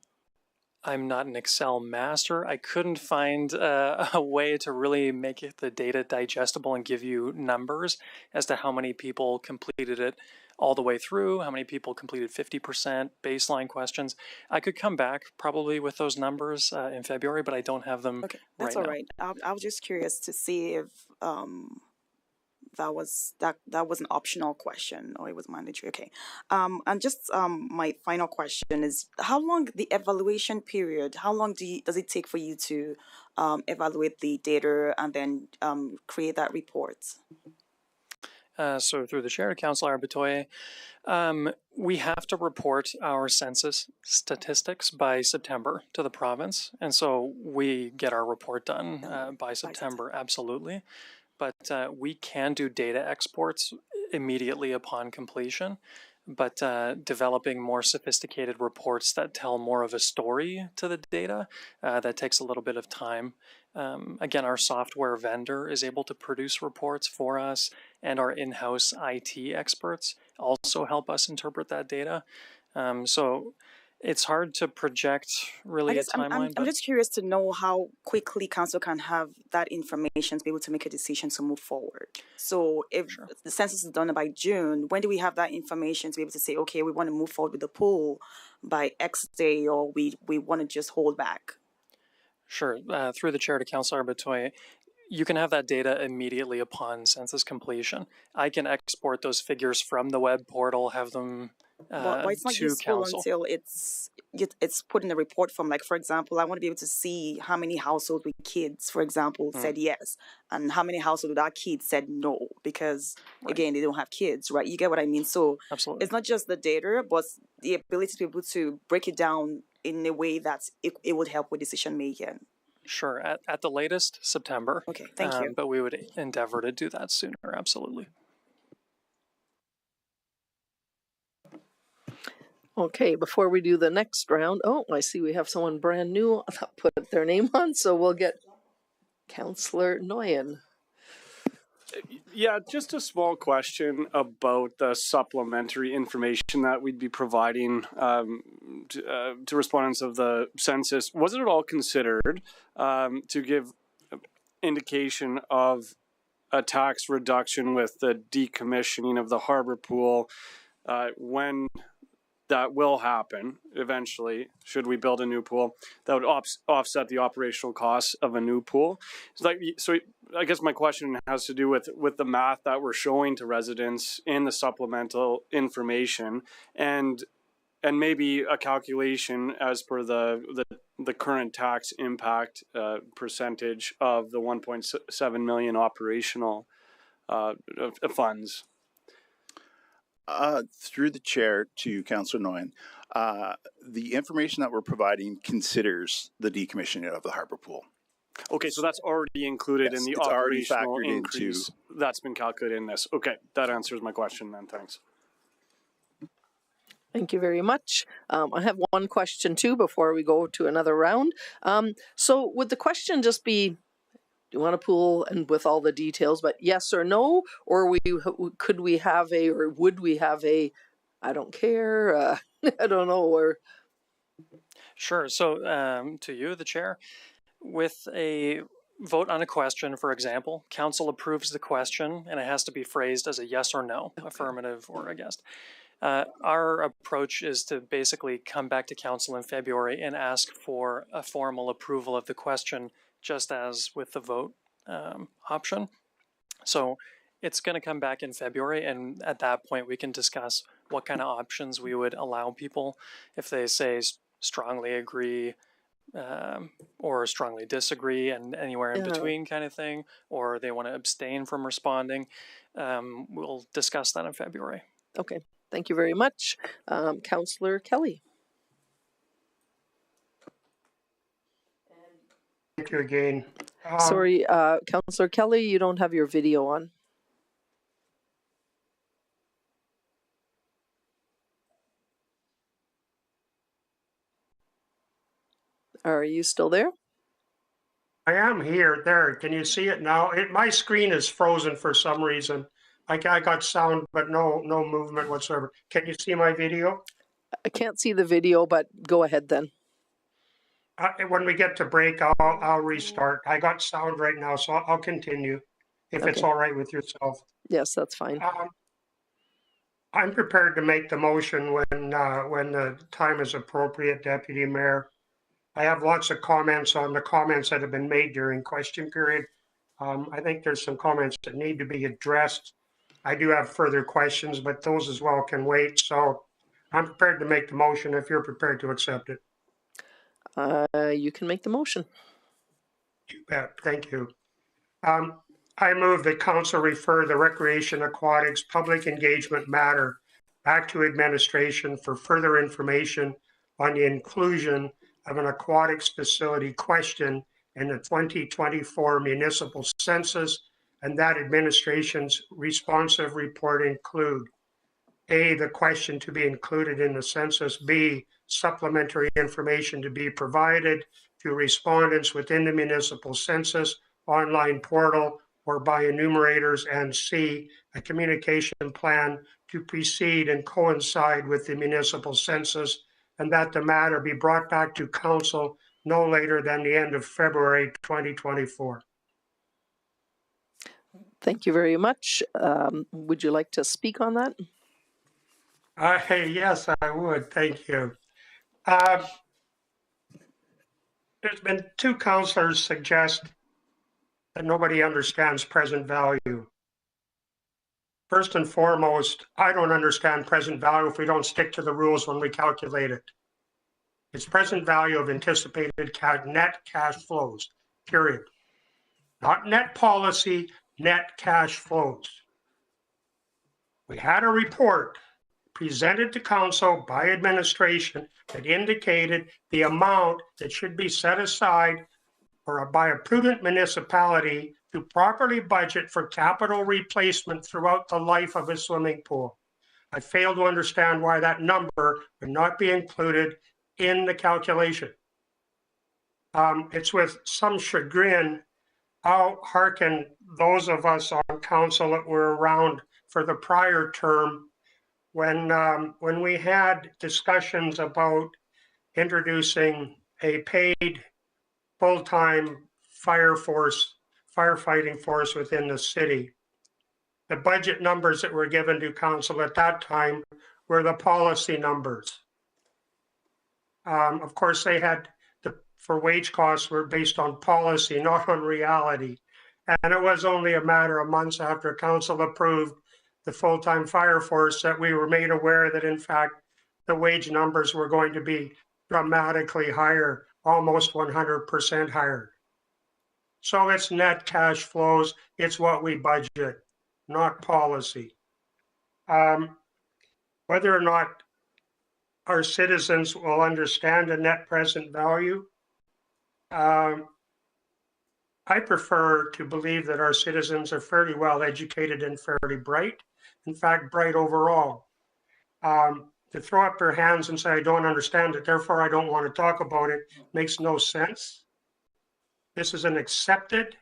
not an Excel master. I couldn't find a way to really make the data digestible and give you numbers as to how many people completed it all the way through, how many people completed 50% baseline questions. I could come back probably with those numbers in February, but I don't have them. Okay, that's right all now. right. I was just curious to see if that was an optional question or it was mandatory. Okay. And just my final question is, how long the evaluation period, how long does it take for you to evaluate the data and then create that report? So through the chair to Councillor Abitoy, we have to report our census statistics by September to the province. And so we get our report done by September, absolutely. But we can do data exports immediately upon completion. But developing more sophisticated reports that tell more of a story to the data, that takes a little bit of time. Again, our software vendor is able to produce reports for us, and our in-house IT experts also help us interpret that data. So it's hard to project really a timeline. I'm just curious to know how quickly council can have that information to be able to make a decision to move forward. So if the census is done by June, when do we have that information to be able to say, okay, we want to move forward with the pool by X day, or we want to just hold back? Sure. Through the chair to Councillor Abitoy, you can have that data immediately upon census completion. I can export those figures from the web portal, have them but it's not to useful council until it's put in a report form. Like, for example, I want to be able to see how many households with kids, for example, said yes, and how many households without kids said no, because again, they don't have kids, right? You get what I mean? So absolutely, it's not just the data, but the ability to be able to break it down in a way that it would help with decision making. Sure. At the latest, September. Okay, thank you. But we would endeavor to do that sooner, absolutely. Okay, before we do the next round, oh, I see we have someone brand new that put their name on, so we'll get Councillor Nguyen. Yeah, just a small question about the supplementary information that we'd be providing to respondents of the census. Was it at all considered to give indication of a tax reduction with the decommissioning of the harbor pool when that will happen eventually, should we build a new pool, that would offset the operational costs of a new pool? So I guess my question has to do with the math that we're showing to residents in the supplemental information, and maybe a calculation as per the current tax impact percentage of the 1.7 million operational funds. Through the chair to Councillor Nguyen, the information that we're providing considers the decommissioning of the harbor pool. Okay, so that's already included in the operational increase that's been calculated in this. Okay, that answers my question then, thanks. Thank you very much. I have one question too before we go to another round. So would the question just be, you want a pool and with all the details, but yes or no, or could we have a, or would we have a, I don't care, I don't know, or Sure. So, to you, the chair, with a vote on a question, for example, council approves the question and it has to be phrased as a yes or no, affirmative or against. Our approach is to basically come back to council in February and ask for a formal approval of the question, just as with the vote option. So it's going to come back in February, and at that point we can discuss what kind of options we would allow people if they say strongly agree, or strongly disagree, and anywhere in between kind of thing, or they want to abstain from responding. We'll discuss that in February. Okay, thank you very much. Councillor Kelly. Thank you again. Sorry, Councillor Kelly, you don't have your video on. Are you still there? I am here. There. Can you see it now? My screen is frozen for some reason. I got sound, but no movement whatsoever. Can you see my video? I can't see the video, but go ahead then. When we get to break, I'll restart. I got sound right now, so I'll continue if it's all right with yourself. Yes, that's fine. I'm prepared to make the motion when the time is appropriate, Deputy Mayor. I have lots of comments on the comments that have been made during question period. I think there's some comments that need to be addressed. I do have further questions, but those as well can wait. So I'm prepared to make the motion if you're prepared to accept it. You can make the motion. You bet. Thank you. I move that council refer the Recreation Aquatics public engagement matter back to administration for further information on the inclusion of an aquatics facility question in the 2024 municipal census, and that administration's responsive report include A, the question to be included in the census, B, supplementary information to be provided to respondents within the municipal census online portal or by enumerators, and C, a communication plan to precede and coincide with the municipal census, and that the matter be brought back to council no later than the end of February 2024. Thank you very much. Would you like to speak on that? Yes, I would. Thank you. There's been two councillors suggest that nobody understands present value. First and foremost, I don't understand present value if we don't stick to the rules when we calculate it. It's present value of anticipated net cash flows, period. Not net policy, net cash flows. We had a report presented to council by administration that indicated the amount that should be set aside or by a prudent municipality to properly budget for capital replacement throughout the life of a swimming pool. I fail to understand why that number would not be included in the calculation. It's with some chagrin. I'll hearken those of us on council that were around for the prior term when we had discussions about introducing a paid full-time firefighting force within the city. The budget numbers that were given to council at that time were the policy numbers. Of course, they had for wage costs were based on policy, not on reality. And it was only a matter of months after council approved the full-time fire force that we were made aware that in fact the wage numbers were going to be dramatically higher, almost 100% higher. So it's net cash flows, it's what we budget, not policy. Whether or not our citizens will understand the net present value, I prefer to believe that our citizens are fairly well educated and fairly bright. In fact, bright overall. To throw up their hands and say, I don't understand it, therefore I don't want to talk about it, makes no sense. This is an accepted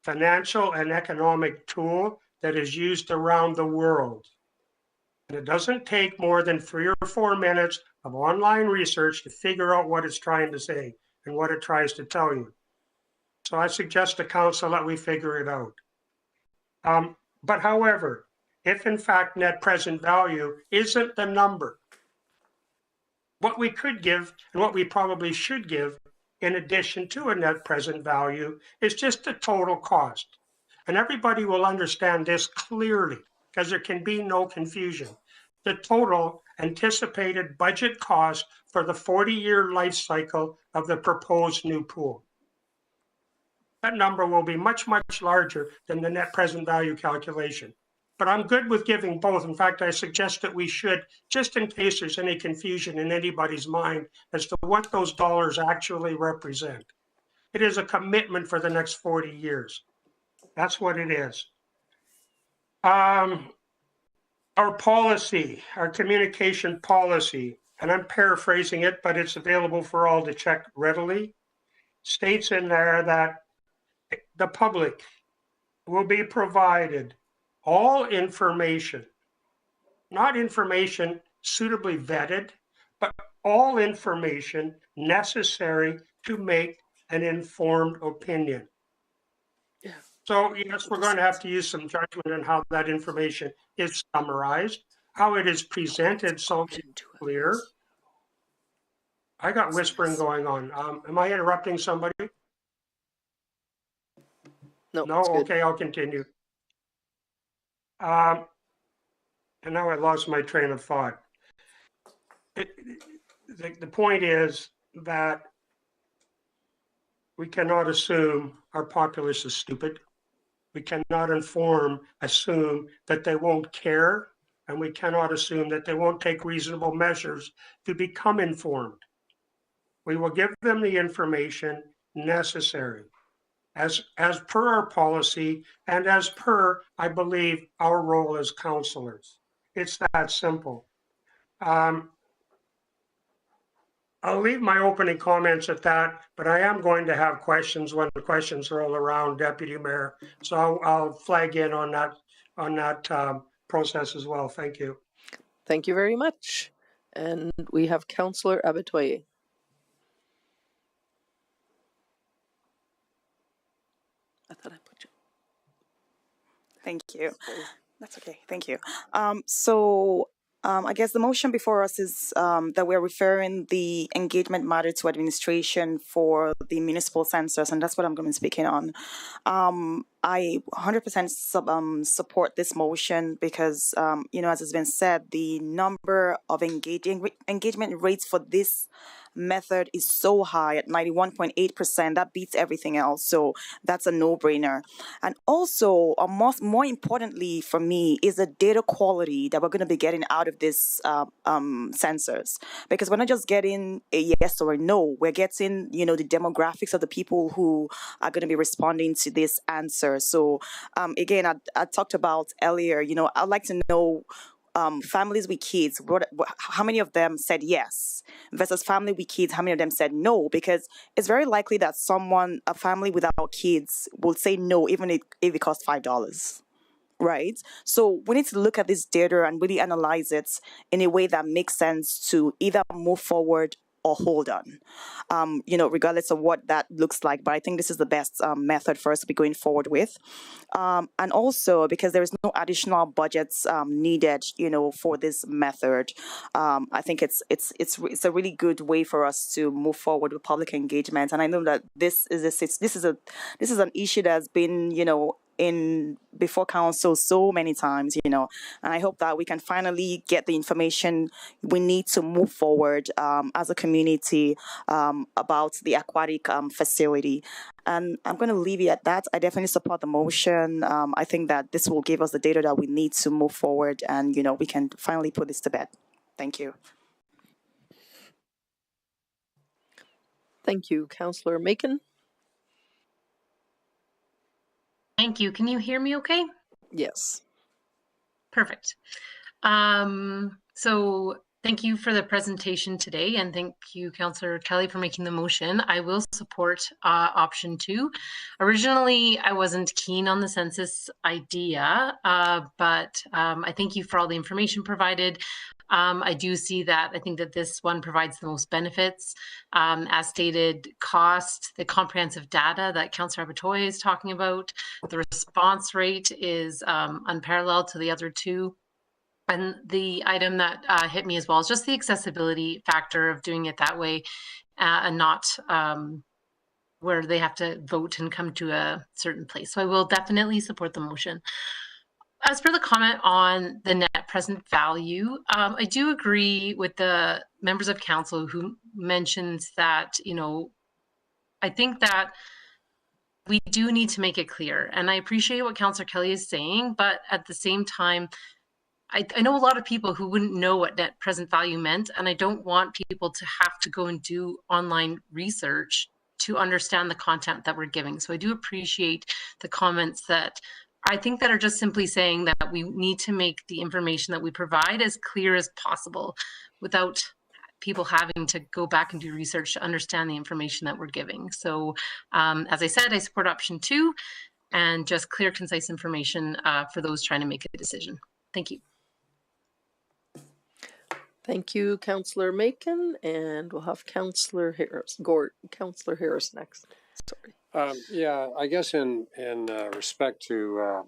financial and economic tool that is used around the world. And it doesn't take more than 3 or 4 minutes of online research to figure out what it's trying to say and what it tries to tell you. So I suggest to council that we figure it out. But however, if in fact net present value isn't the number, what we could give and what we probably should give in addition to a net present value is just the total cost. And everybody will understand this clearly because there can be no confusion. The total anticipated budget cost for the 40-year life cycle of the proposed new pool. That number will be much, much larger than the net present value calculation. But I'm good with giving both. In fact, I suggest that we should, just in case there's any confusion in anybody's mind as to what those dollars actually represent. It is a commitment for the next 40 years. That's what it is. Our policy, our communication policy, and I'm paraphrasing it, but it's available for all to check readily, states in there that the public will be provided all information, not information suitably vetted, but all information necessary to make an informed opinion. Yeah. So yes, we're going to have to use some judgment on how that information is summarized, how it is presented so clear. I got whispering going on. Am I interrupting somebody? No, No? Okay, I'll continue. And now I lost my train of thought. The point is that we cannot assume our populace is stupid. We cannot assume that they won't care, and we cannot assume that they won't take reasonable measures to become informed. We will give them the information necessary as per our policy and as per, I believe, our role as councillors. It's that simple. I'll leave my opening comments at that, but I am going to have questions when the questions roll around, Deputy Mayor. So I'll flag in on that process as well. Thank you. Thank you very much. And we have Councillor Abatoye. I thought I put you. Thank you. That's okay. Thank you. I guess the motion before us is that we're referring the engagement matter to administration for the municipal census, and that's what I'm going to be speaking on. I 100% support this motion because, as has been said, the number of engagement rates for this method is so high at 91.8%. That beats everything else. So that's a no-brainer. And also, more importantly for me, is the data quality that we're going to be getting out of this census. Because we're not just getting a yes or a no. We're getting, the demographics of the people who are going to be responding to this answer. So again, I talked about earlier, I'd like to know families with kids, how many of them said yes versus family with kids, how many of them said no? Because it's very likely that a family without kids will say no, even if it costs $5. Right? So we need to look at this data and really analyze it in a way that makes sense to either move forward or hold on, regardless of what that looks like. But I think this is the best method for us to be going forward with. And also because there is no additional budgets needed, for this method. I think it's a really good way for us to move forward with public engagement. And I know that this is an issue that's been, in before council so many times, and I hope that we can finally get the information we need to move forward as a community about the aquatic facility. And I'm going to leave it at that. I definitely support the motion. I think that this will give us the data that we need to move forward, and we can finally put this to bed. Thank you. Thank you, Councillor Macon. Thank you. Can you hear me okay? Yes. Perfect. So Thank you for the presentation today, and thank you, Councillor Kelly, for making the motion. I will support option 2. Originally, I wasn't keen on the census idea, but I thank you for all the information provided. I do see that. I think that this one provides the most benefits. As stated, cost, the comprehensive data that Councillor Abatoy is talking about, the response rate is unparalleled to the other two. And the item that hit me as well is just the accessibility factor of doing it that way and not where they have to vote and come to a certain place. So I will definitely support the motion. As for the comment on the net present value, I do agree with the members of council who mentions that, you know, I think that we do need to make it clear. And I appreciate what Councillor Kelly is saying, but at the same time, I know a lot of people who wouldn't know what net present value meant, and I don't want people to have to go and do online research to understand the content that we're giving. So I do appreciate the comments that I think that are just simply saying that we need to make the information that we provide as clear as possible without people having to go back and do research to understand the information that we're giving. So as I said, I support option 2 and just clear, concise information for those trying to make a decision. Thank you. Thank you, Councillor Macon, and we'll have Councillor Harris, Councillor Harris next. Sorry. Yeah, I guess in respect to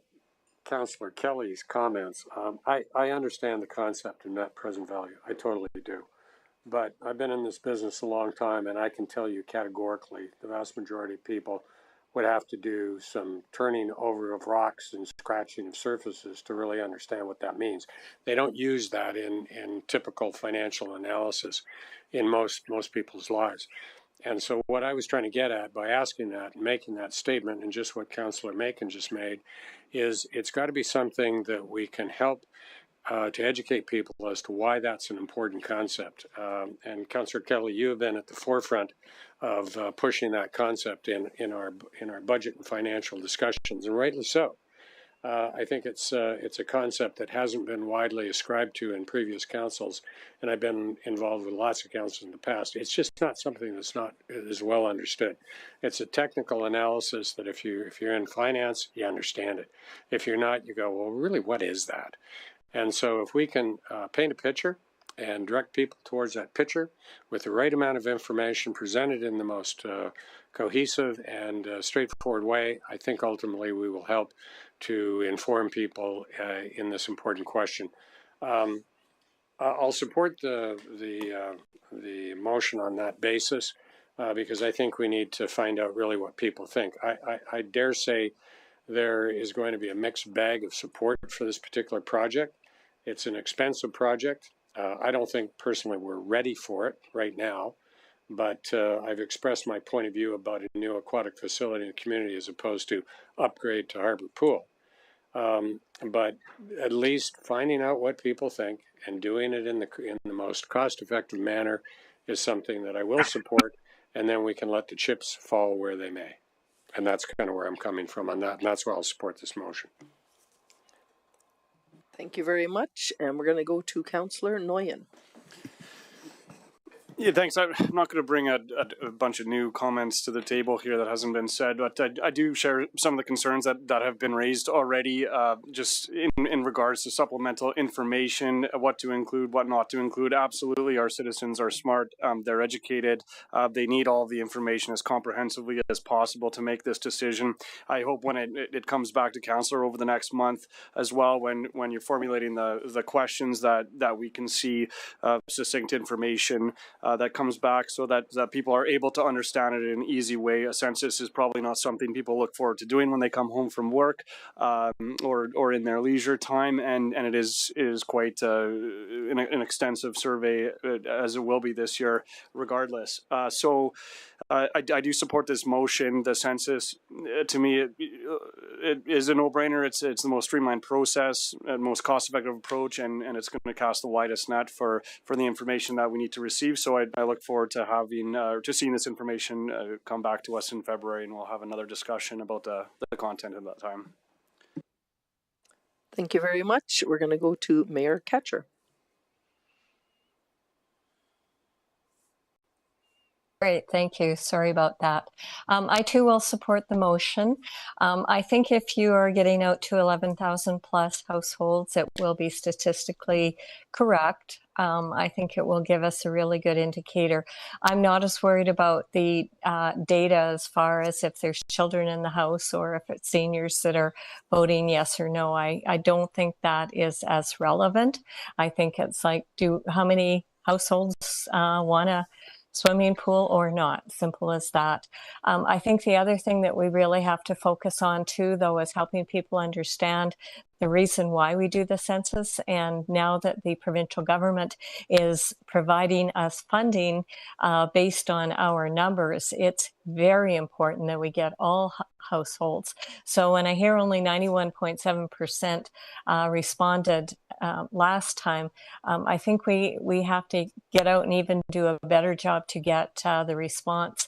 Councillor Kelly's comments, I understand the concept of net present value. I totally do. But I've been in this business a long time, and I can tell you categorically, the vast majority of people would have to do some turning over of rocks and scratching of surfaces to really understand what that means. They don't use that in typical financial analysis in most people's lives. And so what I was trying to get at by asking that and making that statement, and just what Councillor Macon just made, is it's got to be something that we can help to educate people as to why that's an important concept. And Councillor Kelly, you have been at the forefront of pushing that concept in our budget and financial discussions, and rightly so. I think it's a concept that hasn't been widely ascribed to in previous councils, and I've been involved with lots of councils in the past. It's just not something that's not as well understood. It's a technical analysis that if you're in finance, you understand it. If you're not, you go, well, really, what is that? And so if we can paint a picture and direct people towards that picture with the right amount of information presented in the most cohesive and straightforward way, I think ultimately we will help to inform people in this important question. I'll support the motion on that basis because I think we need to find out really what people think. I dare say there is going to be a mixed bag of support for this particular project. It's an expensive project. I don't think personally we're ready for it right now, but I've expressed my point of view about a new aquatic facility in the community as opposed to upgrade to Harbor Pool. But at least finding out what people think and doing it in the most cost-effective manner is something that I will support, and then we can let the chips fall where they may. And that's kind of where I'm coming from on that, and that's why I'll support this motion. Thank you very much, and we're going to go to Councillor Nguyen. Yeah, thanks. I'm not going to bring a bunch of new comments to the table here that hasn't been said, but I do share some of the concerns that have been raised already, just in regards to supplemental information, what to include, what not to include. Absolutely, our citizens are smart, they're educated, they need all the information as comprehensively as possible to make this decision. I hope when it comes back to councillor over the next month as well, when you're formulating the questions, that we can see succinct information that comes back so that people are able to understand it in an easy way. A census is probably not something people look forward to doing when they come home from work or in their leisure time, and it is quite an extensive survey as it will be this year regardless. So I do support this motion. The census, to me, it is a no-brainer. It's the most streamlined process, most cost-effective approach, and it's going to cast the widest net for the information that we need to receive. So I look forward to seeing this information come back to us in February, and we'll have another discussion about the content at that time. Thank you very much. We're going to go to Mayor Ketcher. Great, thank you. Sorry about that. I too will support the motion. I think if you are getting out to 11,000 plus households, it will be statistically correct. I think it will give us a really good indicator. I'm not as worried about the data as far as if there's children in the house or if it's seniors that are voting yes or no. I don't think that is as relevant. I think it's like, how many households want a swimming pool or not? Simple as that. I think the other thing that we really have to focus on too, though, is helping people understand the reason why we do the census. And now that the provincial government is providing us funding based on our numbers, it's very important that we get all households. So when I hear only 91.7% responded last time, I think we have to get out and even do a better job to get the response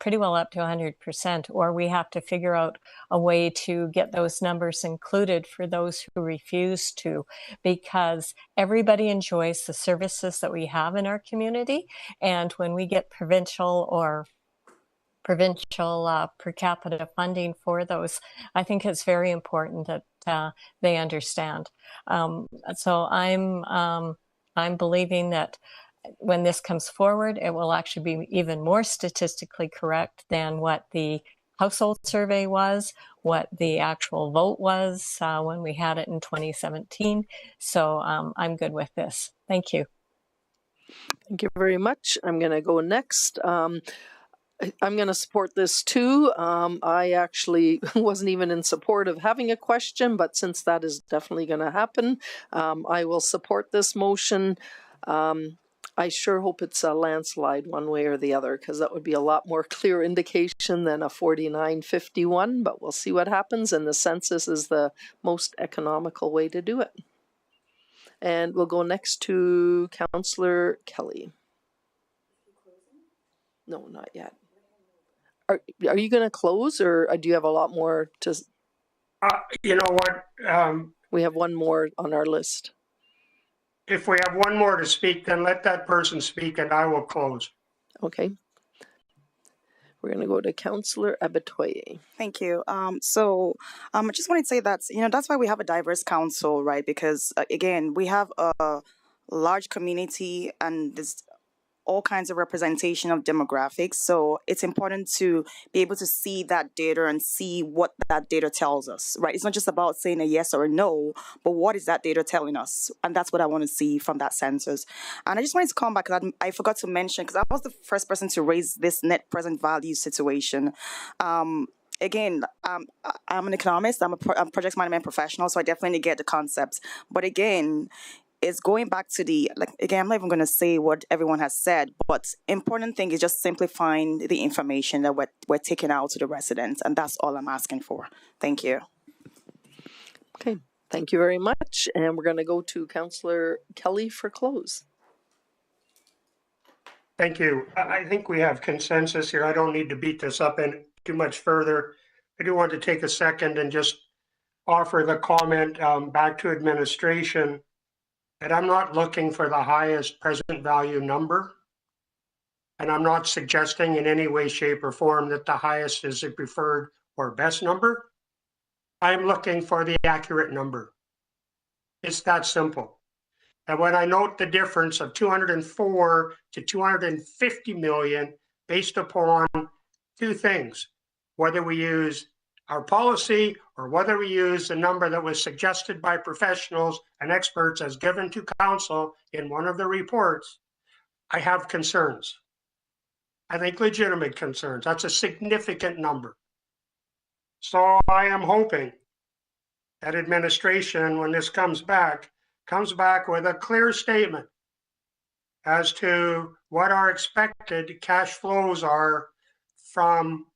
pretty well up to 100%, or we have to figure out a way to get those numbers included for those who refuse to, because everybody enjoys the services that we have in our community. And when we get provincial per capita funding for those, I think it's very important that they understand. So I'm believing that when this comes forward, it will actually be even more statistically correct than what the household survey was, what the actual vote was when we had it in 2017. So I'm good with this. Thank you. Thank you very much. I'm going to go next. I'm going to support this too. I actually wasn't even in support of having a question, but since that is definitely going to happen, I will support this motion. I sure hope it's a landslide one way or the other, because that would be a lot more clear indication than a 49-51, but we'll see what happens, and the census is the most economical way to do it. And we'll go next to Councillor Kelly. No, not yet. Are you going to close, or do you have a lot more to... You know what? We have one more on our list. If we have one more to speak, then let that person speak and I will close. Okay. We're going to go to Councillor Abetoye. Thank you. I just wanted to say that's why we have a diverse council, right? Because again, we have a large community and there's all kinds of representation of demographics. So it's important to be able to see that data and see what that data tells us, right? It's not just about saying a yes or a no, but what is that data telling us? And that's what I want to see from that census. And I just wanted to come back because I forgot to mention, because I was the first person to raise this net present value situation. Again, I'm an economist, I'm a project management professional, so I definitely get the concepts. But again, it's going back to I'm not even going to say what everyone has said, but important thing is just simplifying the information that we're taking out to the residents, and that's all I'm asking for. Thank you. Okay, thank you very much. And we're going to go to Councillor Kelly for close. Thank you. I think we have consensus here. I don't need to beat this up in too much further. I do want to take a second and just offer the comment back to administration that I'm not looking for the highest present value number. And I'm not suggesting in any way, shape, or form that the highest is the preferred or best number. I'm looking for the accurate number. It's that simple. And when I note the difference of 204 to 250 million based upon two things, whether we use our policy or whether we use the number that was suggested by professionals and experts as given to council in one of the reports, I have concerns. I think legitimate concerns. That's a significant number. So I am hoping that administration, when this comes back with a clear statement as to what our expected cash flows are from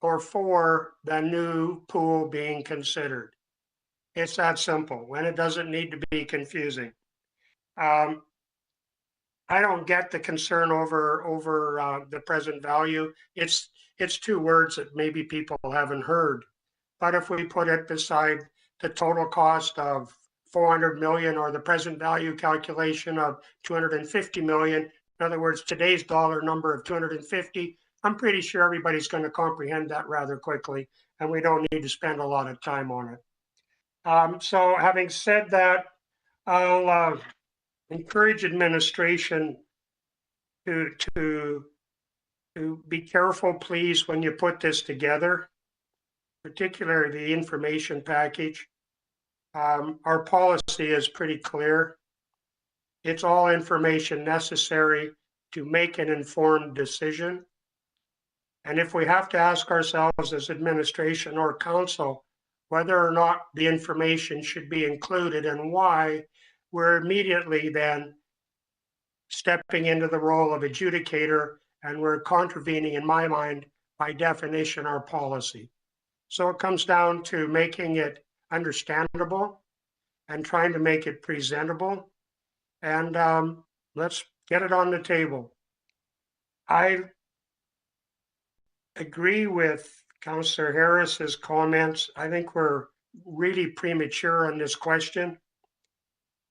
or for the new pool being considered. It's that simple, and it doesn't need to be confusing. I don't get the concern over the present value. It's two words that maybe people haven't heard. But if we put it beside the total cost of 400 million or the present value calculation of 250 million, In other words, today's dollar number of 250, I'm pretty sure everybody's going to comprehend that rather quickly, and we don't need to spend a lot of time on it. So having said that, I'll encourage administration to be careful, please, when you put this together, particularly the information package. Our policy is pretty clear. It's all information necessary to make an informed decision. And if we have to ask ourselves as administration or council whether or not the information should be included and why, we're immediately then stepping into the role of adjudicator, and we're contravening, in my mind, by definition, our policy. So it comes down to making it understandable and trying to make it presentable. And let's get it on the table. I agree with Councillor Harris's comments. I think we're really premature on this question.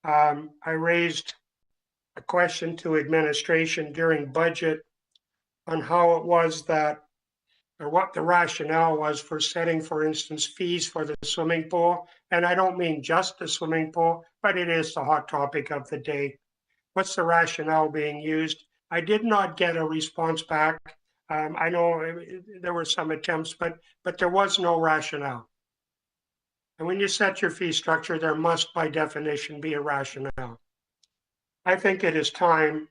I raised a question to administration during budget on how it was that, or what the rationale was for setting, for instance, fees for the swimming pool. And I don't mean just the swimming pool, but it is the hot topic of the day. What's the rationale being used? I did not get a response back. I know there were some attempts, but there was no rationale. And when you set your fee structure, there must by definition be a rationale. I think it is time,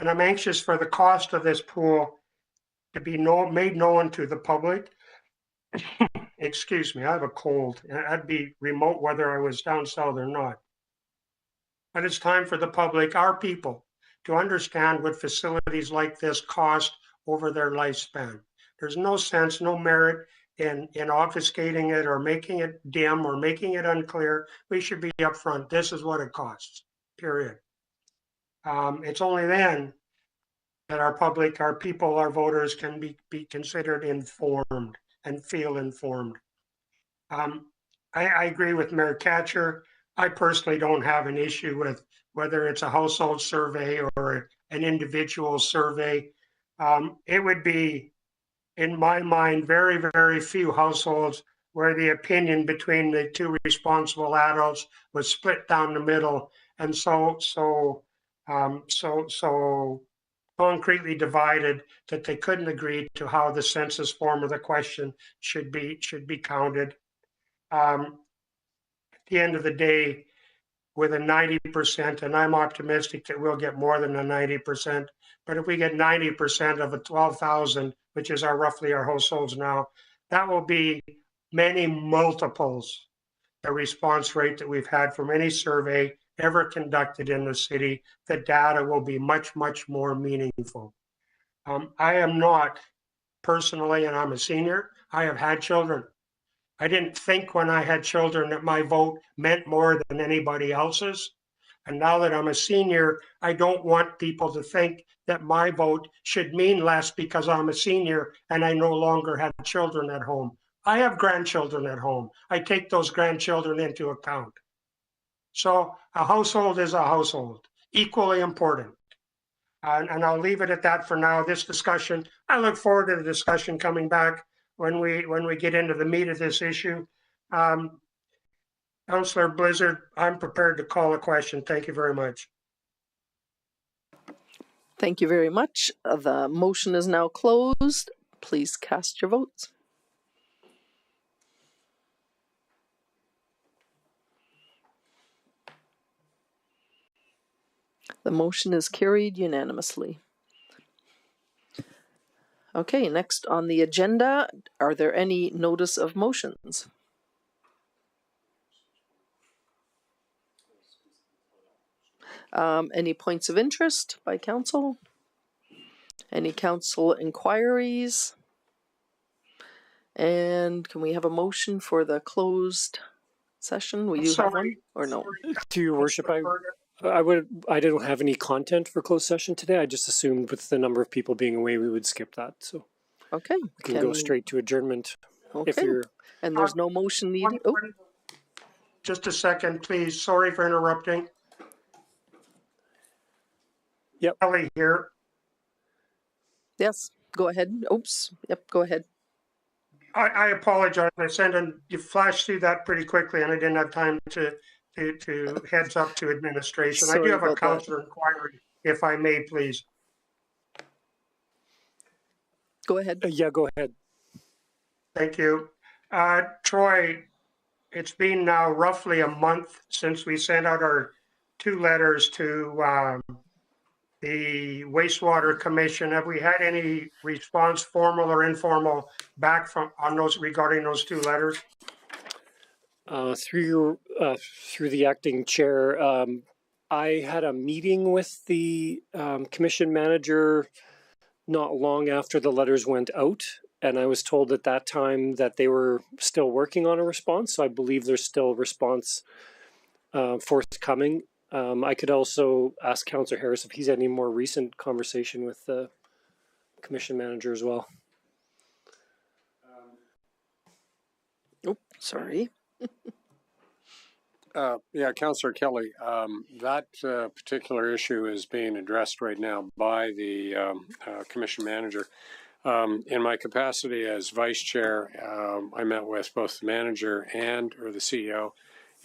and I'm anxious for the cost of this pool to be made known to the public. Excuse me, I have a cold. I'd be remote whether I was down south or not. But it's time for the public, our people, to understand what facilities like this cost over their lifespan. There's no sense, no merit in obfuscating it or making it dim or making it unclear. We should be upfront. This is what it costs, period. It's only then that our public, our people, our voters can be considered informed and feel informed. I agree with Mayor Katcher. I personally don't have an issue with whether it's a household survey or an individual survey. It would be, in my mind, very, very few households where the opinion between the two responsible adults was split down the middle, and so concretely divided that they couldn't agree to how the census form of the question should be counted. At the end of the day, with a 90%, and I'm optimistic that we'll get more than a 90%, but if we get 90% of a 12,000, which is roughly our households now, that will be many multiples the response rate that we've had from any survey ever conducted in the city. The data will be much, much more meaningful. I am not personally, and I'm a senior, I have had children. I didn't think when I had children that my vote meant more than anybody else's. And now that I'm a senior, I don't want people to think that my vote should mean less because I'm a senior and I no longer have children at home. I have grandchildren at home. I take those grandchildren into account. So a household is a household, equally important. And I'll leave it at that for now. This discussion, I look forward to the discussion coming back when we get into the meat of this issue. Councillor Blizzard, I'm prepared to call a question. Thank you very much. Thank you very much. The motion is now closed. Please cast your votes. The motion is carried unanimously. Okay, next on the agenda, are there any notice of motions? Any points of interest by council? Any council inquiries? And can we have a motion for the closed session? Will you have one or no? To your worship, I don't have any content for closed session today. I just assumed with the number of people being away, we would skip that. So okay, we can go straight to adjournment. Okay. If you're... And there's no motion needed. Oh. Just a second, please. Sorry for interrupting. Yep. Kelly here. Yes, go ahead. Oops. Yep, go ahead. I apologize. You flashed through that pretty quickly, and I didn't have time to heads up to administration. I do Sorry have a about that. councillor inquiry, if I may, please. Go ahead. Yeah, go ahead. Thank you. Troy, it's been now roughly a month since we sent out our 2 letters to the Wastewater Commission. Have we had any response, formal or informal, back on those regarding those 2 letters? Through the acting chair, I had a meeting with the commission manager not long after the letters went out, and I was told at that time that they were still working on a response. So I believe there's still a response forthcoming. I could also ask Councillor Harris if he's had any more recent conversation with the commission manager as well. Oh, sorry. Yeah, Councillor Kelly, that particular issue is being addressed right now by the commission manager. In my capacity as vice chair, I met with both the manager or the CEO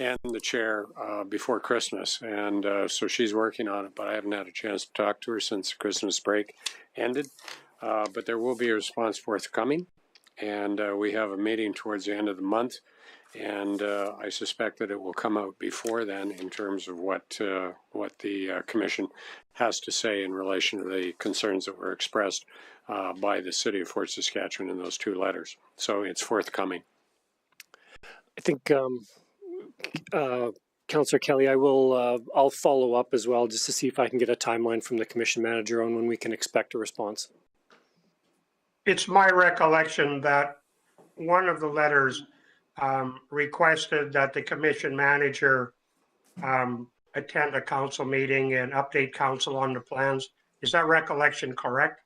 and the chair before Christmas. And so she's working on it, but I haven't had a chance to talk to her since the Christmas break ended. But there will be a response forthcoming. And we have a meeting towards the end of the month. And I suspect that it will come out before then in terms of what the commission has to say in relation to the concerns that were expressed by the city of Fort Saskatchewan in those 2 letters. So it's forthcoming. I think, Councillor Kelly, I'll follow up as well just to see if I can get a timeline from the commission manager on when we can expect a response. It's my recollection that one of the letters requested that the commission manager attend a council meeting and update council on the plans. Is that recollection correct?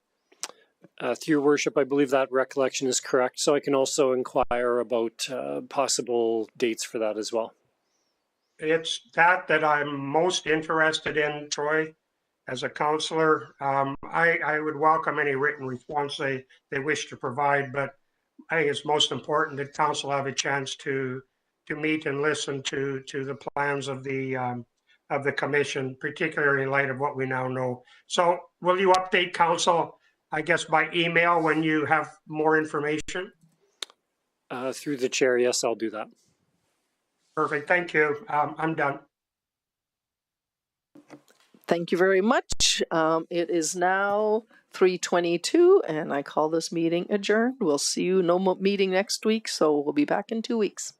Through your worship, I believe that recollection is correct. So I can also inquire about possible dates for that as well. It's that I'm most interested in, Troy, as a councillor. I would welcome any written response they wish to provide, but I think it's most important that council have a chance to meet and listen to the plans of the commission, particularly in light of what we now know. So will you update council, I guess, by email when you have more information? Through the chair, yes, I'll do that. Perfect. Thank you. I'm done. Thank you very much. It is now 3:22 and I call this meeting adjourned. We'll see you, no meeting next week, so we'll be back in 2 weeks.